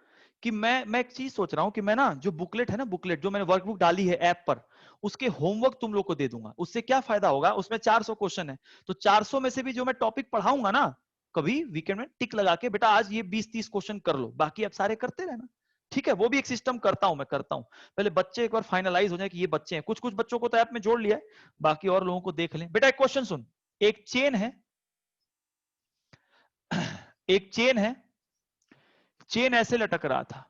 कि मैं एक चीज सोच रहा हूं कि मैं ना जो बुकलेट है ना, बुकलेट जो मैंने वर्कबुक डाली है ऐप पर, उसके होमवर्क तुम लोग को दे दूंगा। उससे क्या फायदा होगा? उसमें 400 क्वेश्चन है, तो 400 में से भी जो मैं टॉपिक पढ़ाऊंगा ना, कभी वीकेंड में टिक लगा के बेटा आज ये 20-30 क्वेश्चन कर लो, बाकी अब सारे करते रहना। ठीक है, वो भी एक सिस्टम करता हूं, मैं करता हूं। पहले बच्चे एक बार फाइनलाइज हो जाए कि ये बच्चे हैं, कुछ कुछ बच्चों को तो ऐप में जोड़ लिया है, बाकी और लोगों को देख लें। बेटा एक क्वेश्चन सुन, एक चेन है, एक चेन है, चेन ऐसे लटक रहा था,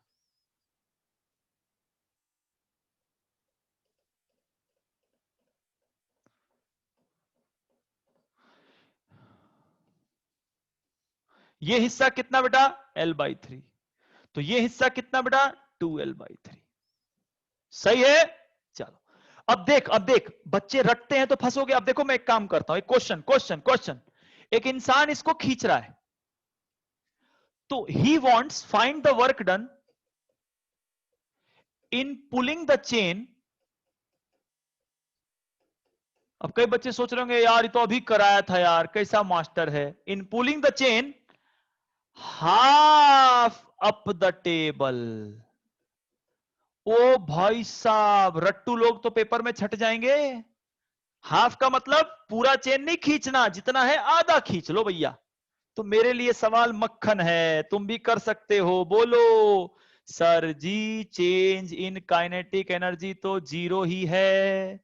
ये हिस्सा कितना बेटा L/3, तो ये हिस्सा कितना बेटा 2L/3। सही है। चलो अब देख बच्चे रटते हैं तो फंसोगे। अब देखो मैं एक काम करता हूं, एक क्वेश्चन। एक इंसान इसको खींच रहा है, तो he wants find the work done in pulling the chain. अब कई बच्चे सोच रहे होंगे यार ये तो अभी कराया था यार, कैसा मास्टर है। In pulling the chain half up the table. ओ भाई साहब, रट्टू लोग तो पेपर में छट जाएंगे। हाफ का मतलब पूरा चेन नहीं खींचना, जितना है आधा खींच लो भैया। तो मेरे लिए सवाल मक्खन है, तुम भी कर सकते हो। बोलो sir ji, change in kinetic energy तो जीरो ही है।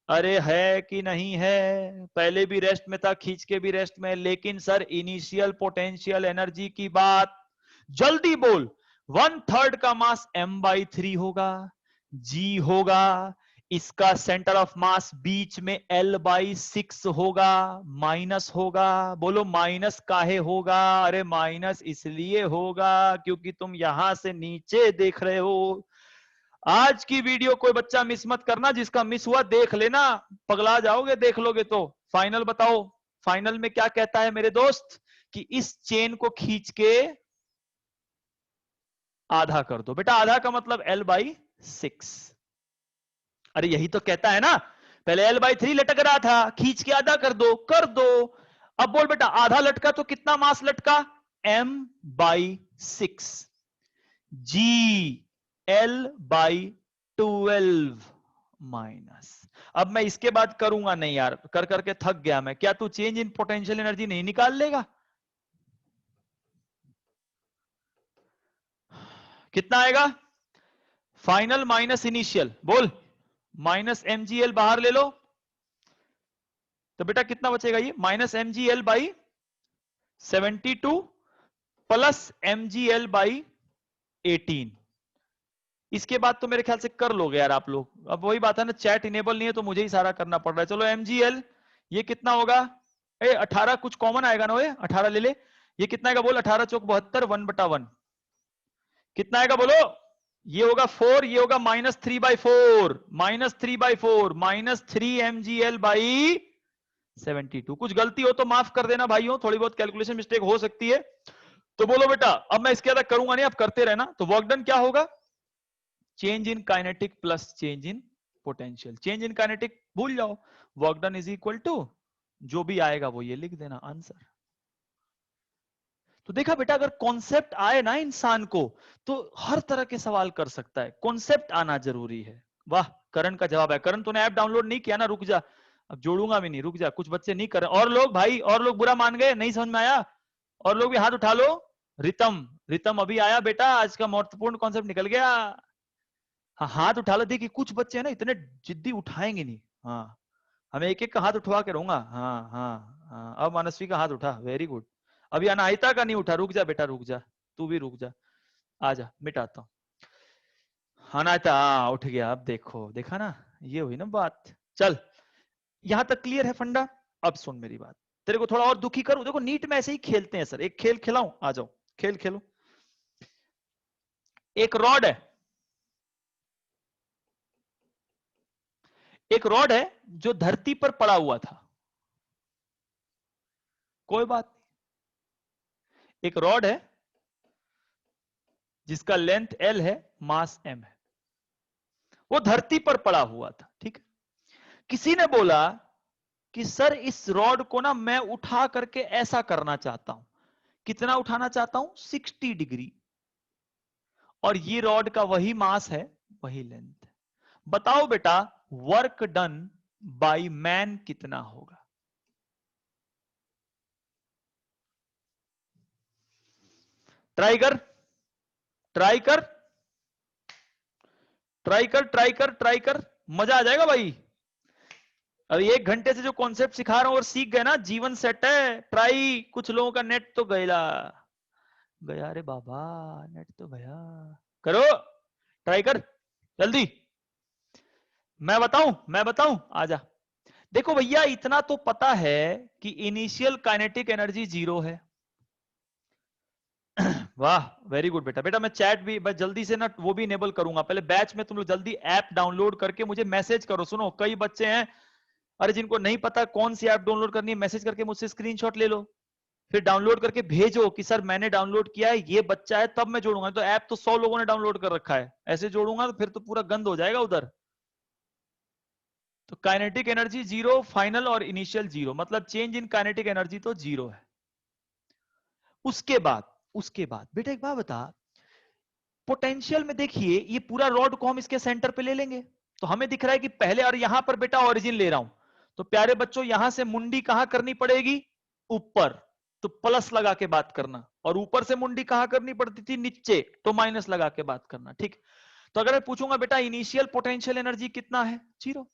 अरे है कि नहीं है? पहले भी रेस्ट में था, खींच के भी रेस्ट में। लेकिन सर इनिशियल पोटेंशियल एनर्जी की बात, जल्दी बोल। 1/3 का मास m/3 होगा, g होगा, इसका सेंटर ऑफ मास बीच में L/6 होगा, माइनस होगा। बोलो माइनस काहे होगा? अरे माइनस इसलिए होगा क्योंकि तुम यहां से नीचे देख रहे हो। आज की वीडियो कोई बच्चा मिस मत करना, जिसका मिस हुआ देख लेना, पगला जाओगे देख लोगे तो। फाइनल बताओ, फाइनल में क्या कहता है मेरे दोस्त कि इस चेन को खींच के आधा कर दो। बेटा आधा का मतलब L/6। अरे यही तो कहता है ना, पहले L/3 लटक रहा था, खींच के आधा कर दो, कर दो। अब बोल बेटा आधा लटका तो कितना मास लटका? m/6 g L/12 minus. अब मैं इसके बाद करूंगा नहीं यार, कर करके थक गया मैं। क्या तू चेंज इन पोटेंशियल एनर्जी नहीं निकाल लेगा? कितना आएगा? फाइनल माइनस इनिशियल, बोल। -mgl बाहर ले लो, तो बेटा कितना बचेगा? ये -mgl/72 प्लस mgl/18। इसके बाद तो मेरे ख्याल से कर लोगे यार आप लोग। अब वही बात है ना, चैट इनेबल नहीं है तो मुझे ही सारा करना पड़ रहा है। चलो mgl ये कितना होगा? 18 कुछ कॉमन आएगा ना? 18 ले ले। ये कितना आएगा बोल? 18 चौक 72, 1/1 कितना आएगा बोलो? ये होगा 4, ये होगा -3/4, -3 mgl/72। कुछ गलती हो तो माफ कर देना भाइयों, थोड़ी बहुत कैलकुलेशन मिस्टेक हो सकती है। तो बोलो बेटा, अब मैं इसके बाद करूंगा नहीं, अब करते रहना। तो वर्क डन क्या होगा? Change in kinetic plus change in potential. Change in kinetic भूल जाओ, work done is equal to जो भी आएगा वो ये लिख देना आंसर। तो देखा बेटा, अगर कॉन्सेप्ट आए ना इंसान को तो हर तरह के सवाल कर सकता है। कॉन्सेप्ट आना जरूरी है। वाह, करण का जवाब है। करण तूने ऐप डाउनलोड नहीं किया ना? रुक जा, अब जोड़ूंगा भी नहीं, रुक जा। कुछ बच्चे नहीं कर रहे। और लोग भाई, और लोग बुरा मान गए, नहीं समझ में आया? और लोग भी हाथ उठा लो। रितम, रितम अभी आया बेटा, आज का महत्वपूर्ण कॉन्सेप्ट निकल गया। हाँ हाथ उठा लो। देखिए कुछ बच्चे हैं ना इतने जिद्दी, उठाएंगे नहीं। हाँ, हमें एक एक का हाथ उठवा के रहूंगा। हाँ हाँ हाँ, अब मनस्वी का हाथ उठा, वेरी गुड। अभी अनाहिता का नहीं उठा, रुक जा बेटा रुक जा, तू भी रुक जा। आजा मिटाता हूँ। अनाहिता हाँ उठ गया। अब देखो, देखा ना, ये हुई ना बात। चल यहां तक क्लियर है फंडा? अब सुन मेरी बात, तेरे को थोड़ा और दुखी करूं। देखो नीट में ऐसे ही खेलते हैं सर, एक खेल खिलाऊं? आ जाओ खेल खेलो। एक रॉड है, एक रॉड है जो धरती पर पड़ा हुआ था। कोई बात नहीं, एक रॉड है जिसका लेंथ L है, मास M है, वो धरती पर पड़ा हुआ था। ठीक है, किसी ने बोला कि सर इस रॉड को ना मैं उठा करके ऐसा करना चाहता हूं। कितना उठाना चाहता हूं? 60 डिग्री। और ये रॉड का वही मास है, वही लेंथ है। बताओ बेटा वर्क डन बाय मैन कितना होगा? ट्राई कर, ट्राई कर, ट्राई कर, ट्राई कर, ट्राई कर, मजा आ जाएगा भाई। अभी 1 घंटे से जो कॉन्सेप्ट सिखा रहा हूं और सीख गए ना, जीवन सेट है। ट्राई, कुछ लोगों का नेट तो गया गया रे बाबा, नेट तो गया। करो, ट्राई कर जल्दी। मैं बताऊं आजा। देखो भैया इतना तो पता है कि इनिशियल काइनेटिक एनर्जी 0 है। वाह, वेरी गुड बेटा। बेटा मैं चैट भी बस जल्दी से ना वो भी इनेबल करूंगा। पहले बैच में तुम लोग जल्दी ऐप डाउनलोड करके मुझे मैसेज करो। सुनो, कई बच्चे हैं अरे जिनको नहीं पता कौन सी ऐप डाउनलोड करनी है, मैसेज करके मुझसे स्क्रीनशॉट ले लो, फिर डाउनलोड करके भेजो कि सर मैंने डाउनलोड किया है, ये बच्चा है, तब मैं जोड़ूंगा। तो ऐप तो 100 लोगों ने डाउनलोड कर रखा है, ऐसे जोड़ूंगा तो फिर तो पूरा गंद हो जाएगा उधर। तो काइनेटिक एनर्जी जीरो, फाइनल और इनिशियल जीरो, मतलब चेंज इन काइनेटिक एनर्जी तो जीरो है। उसके बाद बेटा एक बात बता, पोटेंशियल में देखिए ये पूरा रॉड को हम इसके सेंटर पे ले लेंगे, तो हमें दिख रहा है कि पहले, और यहां पर बेटा ओरिजिन ले रहा हूं, तो प्यारे बच्चों यहां से मुंडी कहां करनी पड़ेगी, ऊपर, तो प्लस लगा के बात करना, और ऊपर से मुंडी कहां करनी पड़ती थी, नीचे, तो माइनस लगा के बात करना। ठीक, तो अगर मैं पूछूंगा बेटा इनिशियल पोटेंशियल एनर्जी कितना है, जीरो।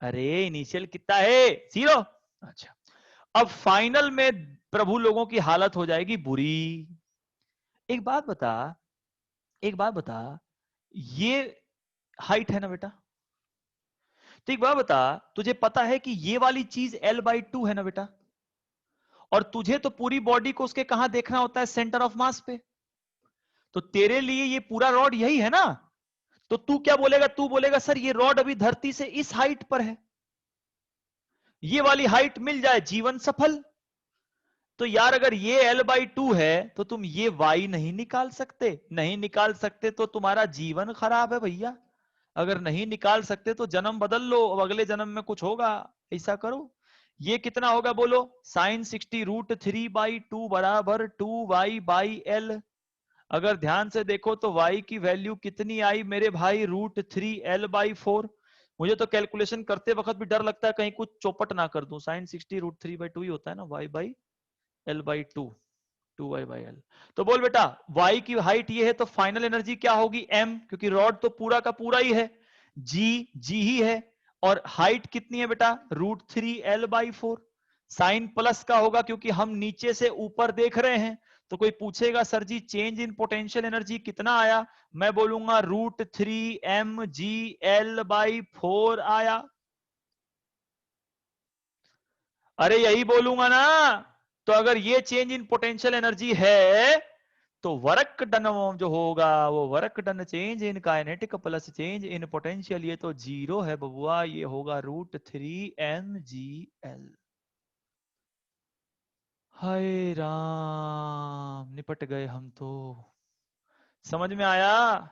अरे इनिशियल कितना है, जीरो। अच्छा, अब फाइनल में प्रभु लोगों की हालत हो जाएगी बुरी। एक बात बता, एक बात बता, ये हाइट है ना बेटा, तो एक बात बता, तुझे पता है कि ये वाली चीज L/2 है ना बेटा, और तुझे तो पूरी बॉडी को उसके कहां देखना होता है, सेंटर ऑफ मास पे। तो तेरे लिए ये पूरा रॉड यही है ना, तो तू क्या बोलेगा, तू बोलेगा सर ये रॉड अभी धरती से इस हाइट पर है, ये वाली हाइट मिल जाए जीवन सफल। तो यार अगर ये L/2 है तो तुम ये Y नहीं निकाल सकते, नहीं निकाल सकते तो तुम्हारा जीवन खराब है भैया। अगर नहीं निकाल सकते तो जन्म बदल लो, अब अगले जन्म में कुछ होगा, ऐसा करो। ये कितना होगा बोलो, sin60√3/2 बराबर 2y/L। अगर ध्यान से देखो तो y की वैल्यू कितनी आई मेरे भाई, √3L/4। मुझे तो कैलकुलेशन करते वक्त भी डर लगता है कहीं कुछ चौपट ना कर दूं, sin60√3/2 ही होता है ना, y/L/2, 2y/L। तो बोल बेटा y की हाइट ये है, तो फाइनल एनर्जी क्या होगी, m, क्योंकि रॉड तो पूरा का पूरा ही है, g ही है, और हाइट कितनी है बेटा, √3L/4। साइन प्लस का होगा क्योंकि हम नीचे से ऊपर देख रहे हैं। तो कोई पूछेगा sir ji change in potential energy कितना आया, मैं बोलूंगा √3mgL/4 आया। अरे यही बोलूंगा ना। तो अगर ये चेंज इन पोटेंशियल एनर्जी है तो वर्क डन जो होगा वो work done change in kinetic plus change in potential, ये तो जीरो है बबुआ, ये होगा √3mgL। हाय राम, निपट गए हम तो। समझ में आया,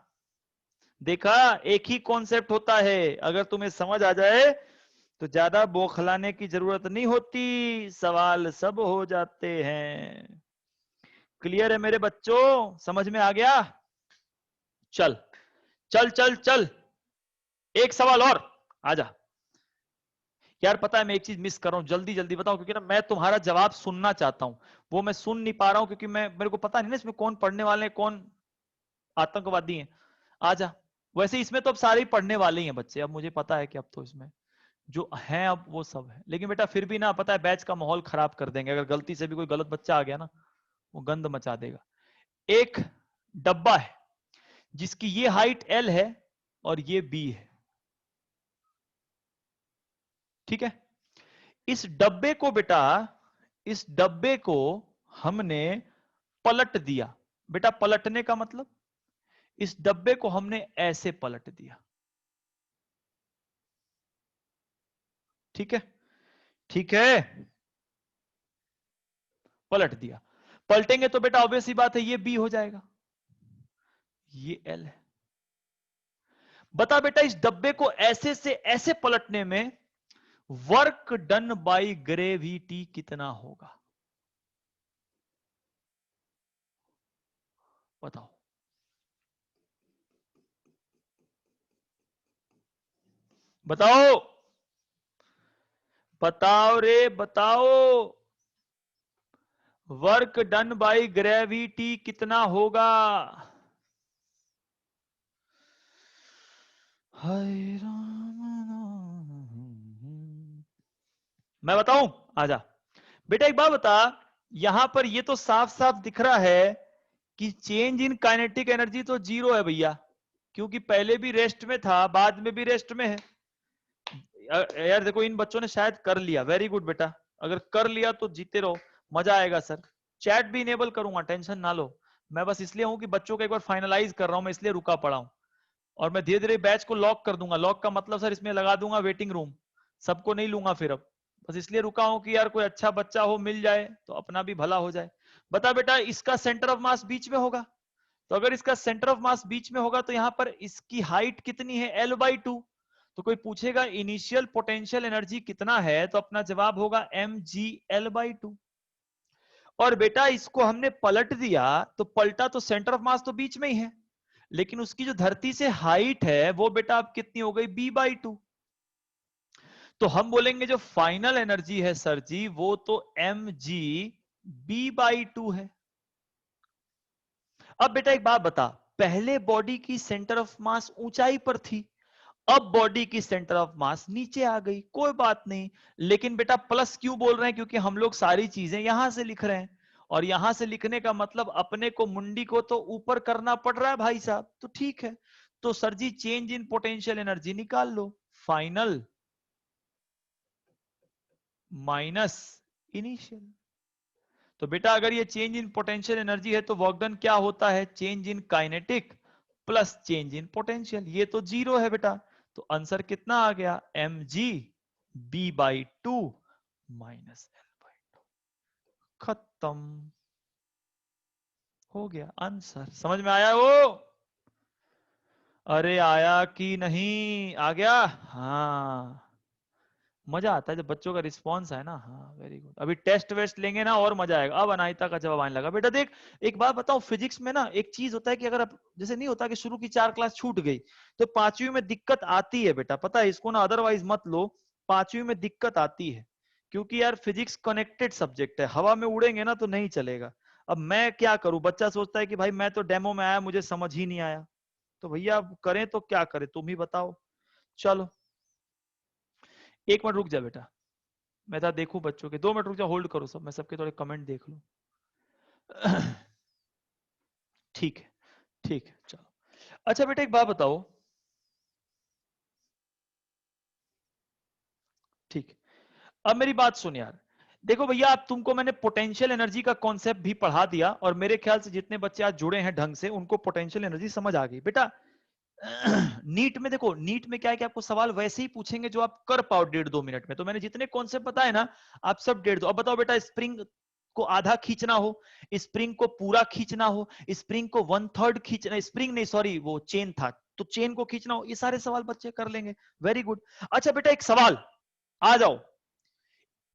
देखा, एक ही कॉन्सेप्ट होता है, अगर तुम्हें समझ आ जाए तो ज्यादा बौखलाने की जरूरत नहीं होती, सवाल सब हो जाते हैं। क्लियर है मेरे बच्चों, समझ में आ गया। चल चल चल चल, एक सवाल और, आजा। यार पता है मैं एक चीज मिस कर रहा हूं, जल्दी जल्दी बताओ, क्योंकि ना मैं तुम्हारा जवाब सुनना चाहता हूं, वो मैं सुन नहीं पा रहा हूं क्योंकि मेरे को पता नहीं ना इसमें कौन पढ़ने वाले हैं, कौन आतंकवादी हैं। आजा, वैसे इसमें तो अब सारे ही पढ़ने वाले ही हैं बच्चे, अब मुझे पता है कि अब तो इसमें जो हैं अब वो सब है, लेकिन बेटा फिर भी ना पता है बैच का माहौल खराब कर देंगे, अगर गलती से भी कोई गलत बच्चा आ गया ना वो गंद मचा देगा। एक डब्बा है जिसकी ये हाइट L है और ये B है, ठीक है। इस डब्बे को बेटा, इस डब्बे को हमने पलट दिया। बेटा पलटने का मतलब, इस डब्बे को हमने ऐसे पलट दिया, ठीक है, ठीक है, पलट दिया। पलटेंगे तो बेटा ऑब्वियस सी बात है ये B हो जाएगा, ये L है। बता बेटा इस डब्बे को ऐसे से ऐसे पलटने में वर्क डन बाय ग्रेविटी कितना होगा, बताओ। बताओ बताओ रे बताओ, वर्क डन बाय ग्रेविटी कितना होगा। हाय राम, मैं बताऊं, आजा। बेटा एक बात बता, यहां पर ये तो साफ साफ दिख रहा है कि चेंज इन काइनेटिक एनर्जी तो जीरो है भैया, क्योंकि पहले भी रेस्ट में था बाद में भी रेस्ट में है। यार देखो इन बच्चों ने शायद कर लिया, वेरी गुड बेटा, अगर कर लिया तो जीते रहो, मजा आएगा सर। चैट भी इनेबल करूंगा, टेंशन ना लो। मैं बस इसलिए हूं कि बच्चों को एक बार फाइनलाइज कर रहा हूं, मैं इसलिए रुका पड़ा हूं। और मैं धीरे धीरे बैच को लॉक कर दूंगा। लॉक का मतलब सर इसमें लगा दूंगा वेटिंग रूम, सबको नहीं लूंगा फिर। अब बस इसलिए रुका हूं कि यार कोई अच्छा बच्चा हो, मिल जाए तो अपना भी भला हो जाए। बता बेटा, इसका सेंटर ऑफ मास बीच में होगा, तो अगर इसका सेंटर ऑफ मास बीच में होगा तो यहां पर इसकी हाइट कितनी है, L/2। तो कोई पूछेगा इनिशियल पोटेंशियल एनर्जी कितना है, तो अपना जवाब होगा mgL/2। और बेटा इसको हमने पलट दिया, तो पलटा तो सेंटर ऑफ मास तो बीच में ही है, लेकिन उसकी जो धरती से हाइट है वो बेटा अब कितनी हो गई, b/2। तो हम बोलेंगे जो फाइनल एनर्जी है सर जी, वो तो mg b/2 है। अब बेटा एक बात बता, पहले बॉडी की सेंटर ऑफ मास ऊंचाई पर थी, अब बॉडी की सेंटर ऑफ मास नीचे आ गई, कोई बात नहीं। लेकिन बेटा प्लस क्यों बोल रहे हैं, क्योंकि हम लोग सारी चीजें यहां से लिख रहे हैं, और यहां से लिखने का मतलब अपने को मुंडी को तो ऊपर करना पड़ रहा है भाई साहब, तो ठीक है। तो sir ji change in potential energy निकाल लो, फाइनल माइनस इनिशियल। तो बेटा अगर ये चेंज इन पोटेंशियल एनर्जी है तो वर्क डन क्या होता है, change in kinetic plus change in potential, ये तो जीरो है बेटा। तो आंसर कितना आ गया, mg b/2 माइनस L/2। खत्म हो गया आंसर। समझ में आया वो? अरे आया कि नहीं, आ गया? हाँ, मजा आता है जब बच्चों का रिस्पॉन्स है ना। हाँ वेरी गुड। अभी टेस्ट वेस्ट लेंगे ना और मजा आएगा। अब अनायता का जवाब आने लगा। बेटा देख, एक बात बताओ, फिजिक्स में ना एक चीज होता है कि अगर आप, जैसे नहीं होता कि शुरू की 4 क्लास छूट गई तो 5वीं में दिक्कत आती है बेटा, पता है इसको ना, अदरवाइज मत लो। 5वीं में दिक्कत आती है, क्योंकि यार फिजिक्स कनेक्टेड सब्जेक्ट है, हवा में उड़ेंगे ना तो नहीं चलेगा। अब मैं क्या करूं, बच्चा सोचता है कि भाई मैं तो डेमो में आया, मुझे समझ ही नहीं आया। तो भैया करें तो क्या करें, तुम ही बताओ। चलो 1 मिनट रुक जा बेटा, मैं था देखूं बच्चों के। 2 मिनट रुक जा, होल्ड करो सब, मैं सबके थोड़े कमेंट देख लूं। ठीक है, ठीक है, चलो। अच्छा बेटा एक बात बताओ, ठीक है, अब मेरी बात सुन यार। देखो भैया, अब तुमको मैंने पोटेंशियल एनर्जी का कॉन्सेप्ट भी पढ़ा दिया, और मेरे ख्याल से जितने बच्चे आज जुड़े हैं ढंग से, उनको पोटेंशियल एनर्जी समझ आ गई बेटा। नीट में देखो, नीट में क्या है कि आपको सवाल वैसे ही पूछेंगे जो आप कर पाओ 1.5-2 मिनट में। तो मैंने जितने कॉन्सेप्ट बताए ना, आप सब 1.5-2। अब बताओ बेटा, स्प्रिंग को आधा खींचना हो, स्प्रिंग को पूरा खींचना हो, स्प्रिंग को 1/3 खींचना, स्प्रिंग नहीं सॉरी वो चेन था, तो चेन को खींचना हो, ये सारे सवाल बच्चे कर लेंगे। Very good. अच्छा बेटा एक सवाल, आ जाओ,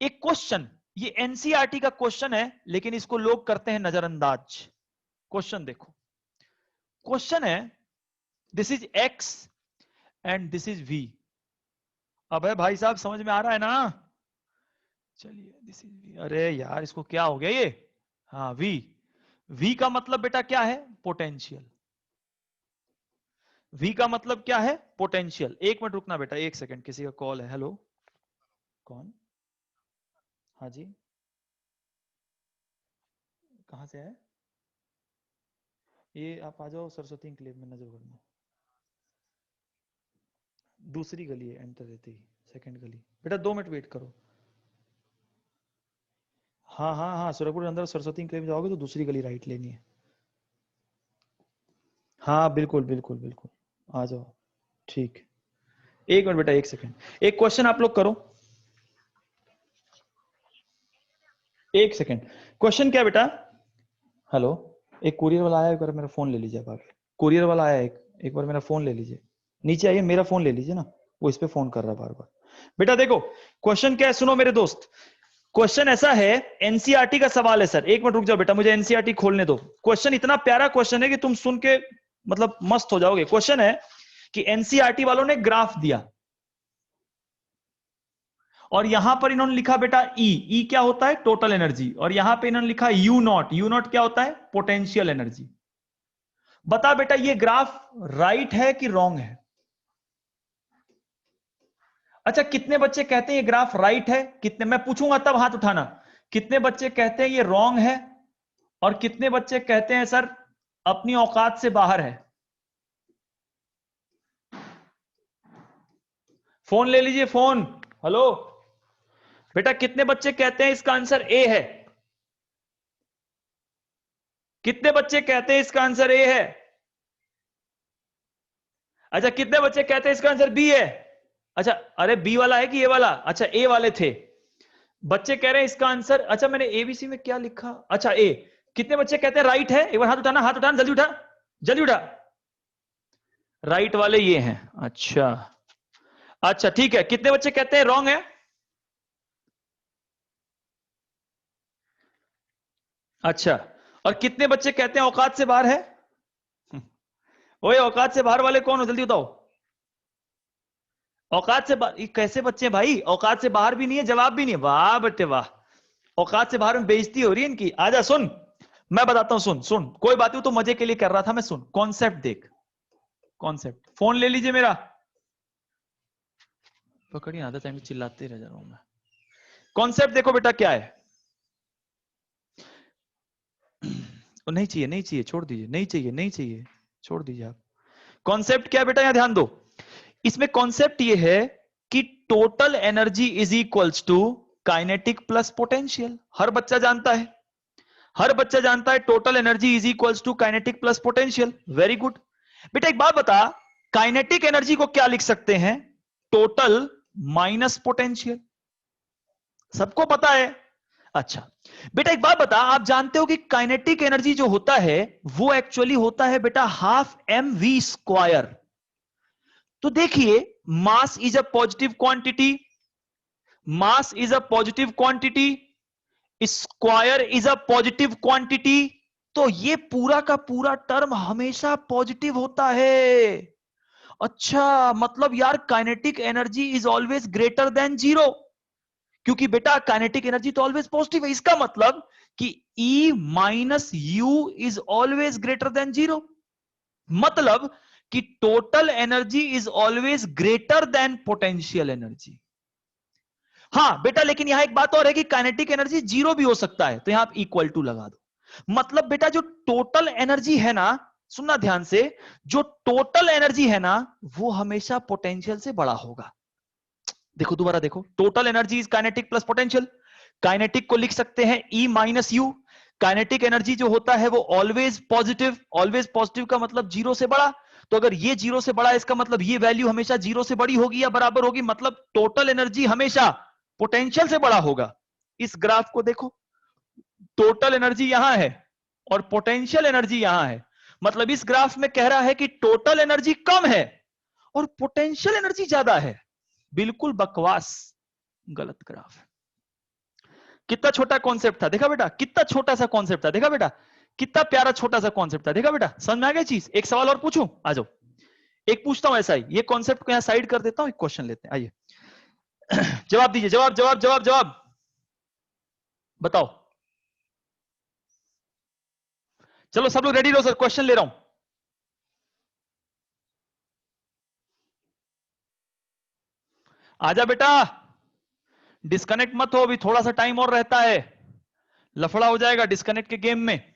एक क्वेश्चन, ये एनसीईआरटी का क्वेश्चन है, लेकिन इसको लोग करते हैं नजरअंदाज। क्वेश्चन देखो, क्वेश्चन है this is X and this is V. अब है भाई साहब, समझ में आ रहा है ना? चलिए दिस इज वी। अरे यार इसको क्या हो गया ये, हाँ वी। वी का मतलब बेटा क्या है, पोटेंशियल। वी का मतलब क्या है, पोटेंशियल। 1 मिनट रुकना बेटा, 1 सेकंड, किसी का कॉल है। हेलो, कौन? हाँ जी, कहाँ से है ये? आप आ जाओ सरस्वती इंक्लेव में, नजर करना। दूसरी गली है, एंटर देते ही सेकंड गली। बेटा 2 मिनट वेट करो। हाँ हाँ हाँ, सुरखपुर अंदर सरस्वती इंक्लेव में जाओगे तो दूसरी गली राइट लेनी है। हाँ बिल्कुल बिल्कुल बिल्कुल, आ जाओ। ठीक, 1 मिनट बेटा, 1 सेकंड। एक क्वेश्चन आप लोग करो, 1 सेकंड। क्वेश्चन क्या बेटा? हेलो, एक कुरियर वाला आया, एक बार मेरा फोन ले लीजिए आप। कुरियर वाला आया, एक बार मेरा फोन ले लीजिए। नीचे आइए, मेरा फोन ले लीजिए ना, वो इस पे फोन कर रहा है बार बार। बेटा देखो क्वेश्चन क्या है, सुनो मेरे दोस्त। क्वेश्चन ऐसा है, एनसीईआरटी का सवाल है सर। 1 मिनट रुक जाओ बेटा, मुझे एनसीईआरटी खोलने दो। क्वेश्चन इतना प्यारा क्वेश्चन है कि तुम सुन के मतलब मस्त हो जाओगे। क्वेश्चन है कि एनसीईआरटी वालों ने ग्राफ दिया, और यहां पर इन्होंने लिखा बेटा ई क्या होता है, टोटल एनर्जी, और यहां पे इन्होंने लिखा यू नॉट क्या होता है, पोटेंशियल एनर्जी। बता बेटा ये ग्राफ राइट है कि रॉन्ग है? अच्छा कितने बच्चे कहते हैं ये ग्राफ राइट है, कितने, मैं पूछूंगा तब हाथ उठाना, कितने बच्चे कहते हैं ये रॉन्ग है, और कितने बच्चे कहते हैं सर अपनी औकात से बाहर है? फोन ले लीजिए, फोन। हेलो बेटा, कितने बच्चे कहते हैं इसका आंसर ए है? कितने बच्चे कहते हैं इसका आंसर ए है? अच्छा, कितने बच्चे कहते हैं इसका आंसर बी है? अच्छा, अरे बी वाला है कि ए वाला? अच्छा, ए वाले थे बच्चे कह रहे हैं इसका आंसर। अच्छा, मैंने एबीसी में क्या लिखा? अच्छा, ए। कितने बच्चे कहते हैं राइट है? एक बार हाथ उठाना, हाथ उठाना, जल्दी उठा, जल्दी उठा। राइट वाले ये हैं। अच्छा अच्छा, ठीक है। कितने बच्चे कहते हैं रॉन्ग है? अच्छा, और कितने बच्चे कहते हैं औकात से बाहर है? ओए, औकात से बाहर वाले कौन हो, जल्दी बताओ। औकात से बाहर कैसे बच्चे हैं भाई? औकात से बाहर भी नहीं है, जवाब भी नहीं है। वाह बेटे वाह, औकात से बाहर में बेइज्जती हो रही है इनकी। आजा सुन, मैं बताता हूं, सुन सुन, कोई बात नहीं, तो मजे के लिए कर रहा था मैं। सुन कॉन्सेप्ट देख, कॉन्सेप्ट। फोन ले लीजिए मेरा, पकड़िए, आधा टाइम चिल्लाते रह जा रहा हूं मैं। कॉन्सेप्ट देखो बेटा क्या है। नहीं चाहिए, नहीं चाहिए, छोड़ दीजिए, नहीं चाहिए, नहीं चाहिए, छोड़ दीजिए आप। कॉन्सेप्ट क्या है बेटा, यहां ध्यान दो। इसमें कॉन्सेप्ट ये है कि total energy is equals to kinetic plus potential. हर बच्चा जानता है, हर बच्चा जानता है total energy is equals to kinetic plus potential. Very good बेटा, एक बात बता, काइनेटिक एनर्जी को क्या लिख सकते हैं? Total minus potential. सबको पता है। अच्छा बेटा, एक बात बता, आप जानते हो कि काइनेटिक एनर्जी जो होता है वो एक्चुअली होता है बेटा हाफ एम वी स्क्वायर। तो देखिए, mass is a positive quantity, mass is a positive quantity, square is a positive quantity. तो ये पूरा का पूरा टर्म हमेशा पॉजिटिव होता है। अच्छा, मतलब यार kinetic energy is always greater than zero, क्योंकि बेटा काइनेटिक एनर्जी तो ऑलवेज पॉजिटिव है। इसका मतलब कि E minus you is always greater than zero, मतलब कि total energy is always greater than potential energy. हाँ बेटा, लेकिन यहां एक बात और है कि काइनेटिक एनर्जी जीरो भी हो सकता है, तो यहां आप इक्वल टू लगा दो। मतलब बेटा जो टोटल एनर्जी है ना, सुनना ध्यान से, जो टोटल एनर्जी है ना वो हमेशा पोटेंशियल से बड़ा होगा। देखो दोबारा देखो, total energy is kinetic plus potential. Kinetic को लिख सकते हैं E minus you. Kinetic energy जो होता है वो ऑलवेज पॉजिटिव, ऑलवेज पॉजिटिव का मतलब जीरो से बड़ा। तो अगर ये जीरो से बड़ा है, इसका मतलब ये वैल्यू हमेशा जीरो से बड़ी होगी या बराबर होगी, मतलब टोटल एनर्जी हमेशा पोटेंशियल से बड़ा होगा। इस ग्राफ को देखो, टोटल एनर्जी यहां है और पोटेंशियल एनर्जी यहां है, मतलब इस ग्राफ में कह रहा है कि टोटल एनर्जी कम है और पोटेंशियल एनर्जी ज्यादा है। बिल्कुल बकवास, गलत ग्राफ है। कितना छोटा कॉन्सेप्ट था, देखा बेटा, कितना छोटा सा कॉन्सेप्ट था, देखा बेटा, कितना प्यारा छोटा सा कॉन्सेप्ट था, देखा बेटा, समझ में आ गई चीज। एक सवाल और पूछूं, आ जाओ, एक पूछता हूं ऐसा ही, ये कॉन्सेप्ट को यहां साइड कर देता हूं, एक क्वेश्चन लेते हैं, आइए। जवाब दीजिए, जवाब जवाब जवाब जवाब, बताओ। चलो सब लोग रेडी रहो सर, क्वेश्चन ले रहा हूं। आजा बेटा, डिस्कनेक्ट मत हो, अभी थोड़ा सा टाइम और रहता है, लफड़ा हो जाएगा डिस्कनेक्ट के गेम में।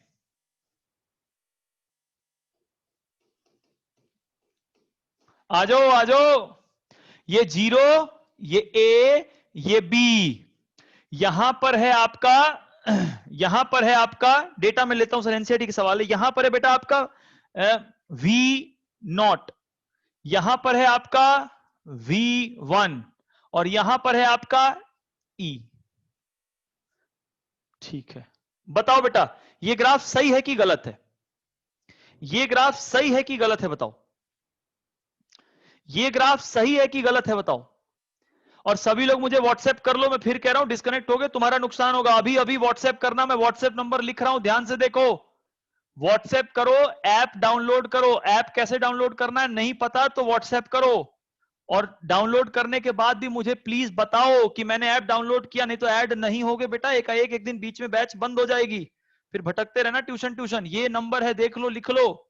आ जाओ आ जाओ, ये जीरो, ये ए, ये बी, यहां पर है आपका, यहां पर है आपका डेटा, में लेता हूं सर, एनसीईआरटी के सवाल है। यहां पर है बेटा आपका वी नॉट, यहां पर है आपका V1 और यहां पर है आपका E। ठीक है, बताओ बेटा, ये ग्राफ सही है कि गलत है? ये ग्राफ सही है कि गलत है, बताओ। ये ग्राफ सही है कि गलत है, बताओ। और सभी लोग मुझे व्हाट्सएप कर लो, मैं फिर कह रहा हूं डिस्कनेक्ट हो गए तुम्हारा नुकसान होगा। अभी अभी व्हाट्सएप करना, मैं व्हाट्सएप नंबर लिख रहा हूं, ध्यान से देखो। व्हाट्सएप करो, ऐप डाउनलोड करो। ऐप कैसे डाउनलोड करना है नहीं पता तो व्हाट्सएप करो, और डाउनलोड करने के बाद भी मुझे प्लीज बताओ कि मैंने ऐप डाउनलोड किया, नहीं तो ऐड नहीं होगे बेटा, एक दिन बीच में बैच बंद हो जाएगी, फिर भटकते रहना ट्यूशन ट्यूशन। ये नंबर है, देख लो, लिख लो,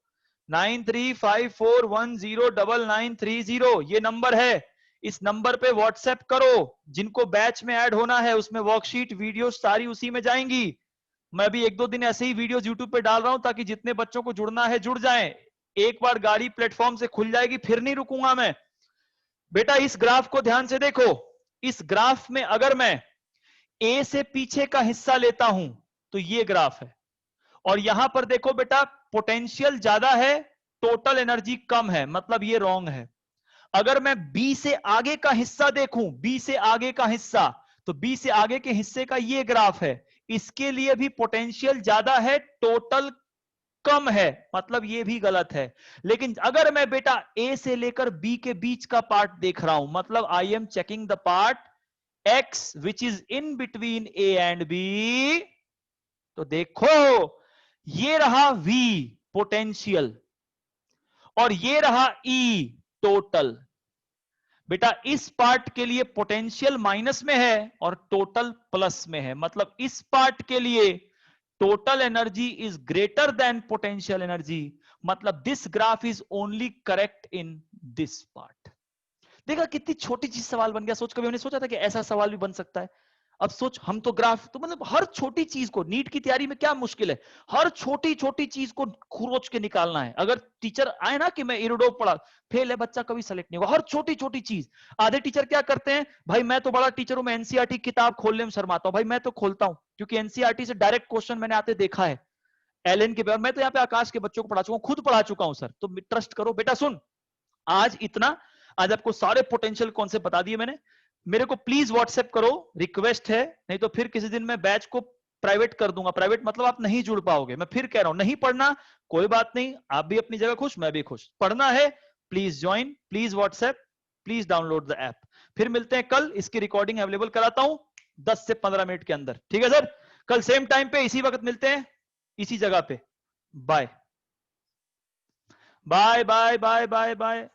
9354109930, ये नंबर है। इस नंबर पे व्हाट्सएप करो, जिनको बैच में ऐड होना है, उसमें वर्कशीट वीडियो सारी उसी में जाएंगी। मैं भी एक दो दिन ऐसे ही वीडियोस यूट्यूब पे डाल रहा हूं ताकि जितने बच्चों को जुड़ना है जुड़ जाएं। एक बार गाड़ी प्लेटफॉर्म से खुल जाएगी फिर नहीं रुकूंगा मैं। बेटा इस ग्राफ को ध्यान से देखो, इस ग्राफ में अगर मैं ए से पीछे का हिस्सा लेता हूं तो ये ग्राफ है, और यहां पर देखो बेटा पोटेंशियल ज्यादा है, टोटल एनर्जी कम है, मतलब ये रॉन्ग है। अगर मैं बी से आगे का हिस्सा देखूं, बी से आगे का हिस्सा, तो बी से आगे के हिस्से का ये ग्राफ है, इसके लिए भी पोटेंशियल ज्यादा है, टोटल कम है, मतलब ये भी गलत है। लेकिन अगर मैं बेटा ए से लेकर बी के बीच का पार्ट देख रहा हूं, मतलब I am checking the part X which is in between A and B, तो देखो ये रहा वी पोटेंशियल और ये रहा ई टोटल। बेटा इस पार्ट के लिए पोटेंशियल माइनस में है और टोटल प्लस में है, मतलब इस पार्ट के लिए total energy is greater than potential energy, मतलब this graph is only correct in this part. देखा कितनी छोटी चीज सवाल बन गया। सोच, कभी हमने सोचा था कि ऐसा सवाल भी बन सकता है? अब सोच, हम तो ग्राफ, तो मतलब हर छोटी चीज को, नीट की तैयारी में क्या मुश्किल है, हर छोटी छोटी चीज को खोज के निकालना है। अगर टीचर आए ना कि मैं इरोडोप पढ़ा, फेल है बच्चा, कभी सेलेक्ट नहीं होगा। हर छोटी छोटी चीज, आधे टीचर क्या करते हैं, भाई मैं तो बड़ा टीचर हूं, मैं एनसीईआरटी किताब खोलने में शर्माता हूं। भाई मैं तो खोलता हूं, क्योंकि एनसीईआरटी से डायरेक्ट क्वेश्चन मैंने आते देखा है, एलएन के, और मैं तो यहाँ पे आकाश के बच्चों को पढ़ा चुका हूं, खुद पढ़ा चुका हूं सर, तो ट्रस्ट करो। बेटा सुन, आज इतना, आज आपको सारे पोटेंशियल कॉन्सेप्ट बता दिए मैंने। मेरे को प्लीज व्हाट्सएप करो, रिक्वेस्ट है, नहीं तो फिर किसी दिन मैं बैच को प्राइवेट कर दूंगा। प्राइवेट मतलब आप नहीं जुड़ पाओगे। मैं फिर कह रहा हूं, नहीं पढ़ना कोई बात नहीं, आप भी अपनी जगह खुश, मैं भी खुश। पढ़ना है please join, please WhatsApp, please download the app. फिर मिलते हैं कल, इसकी रिकॉर्डिंग अवेलेबल कराता हूं 10 से 15 मिनट के अंदर, ठीक है सर? कल सेम टाइम पे इसी वक्त मिलते हैं, इसी जगह पे। Bye bye bye bye bye bye.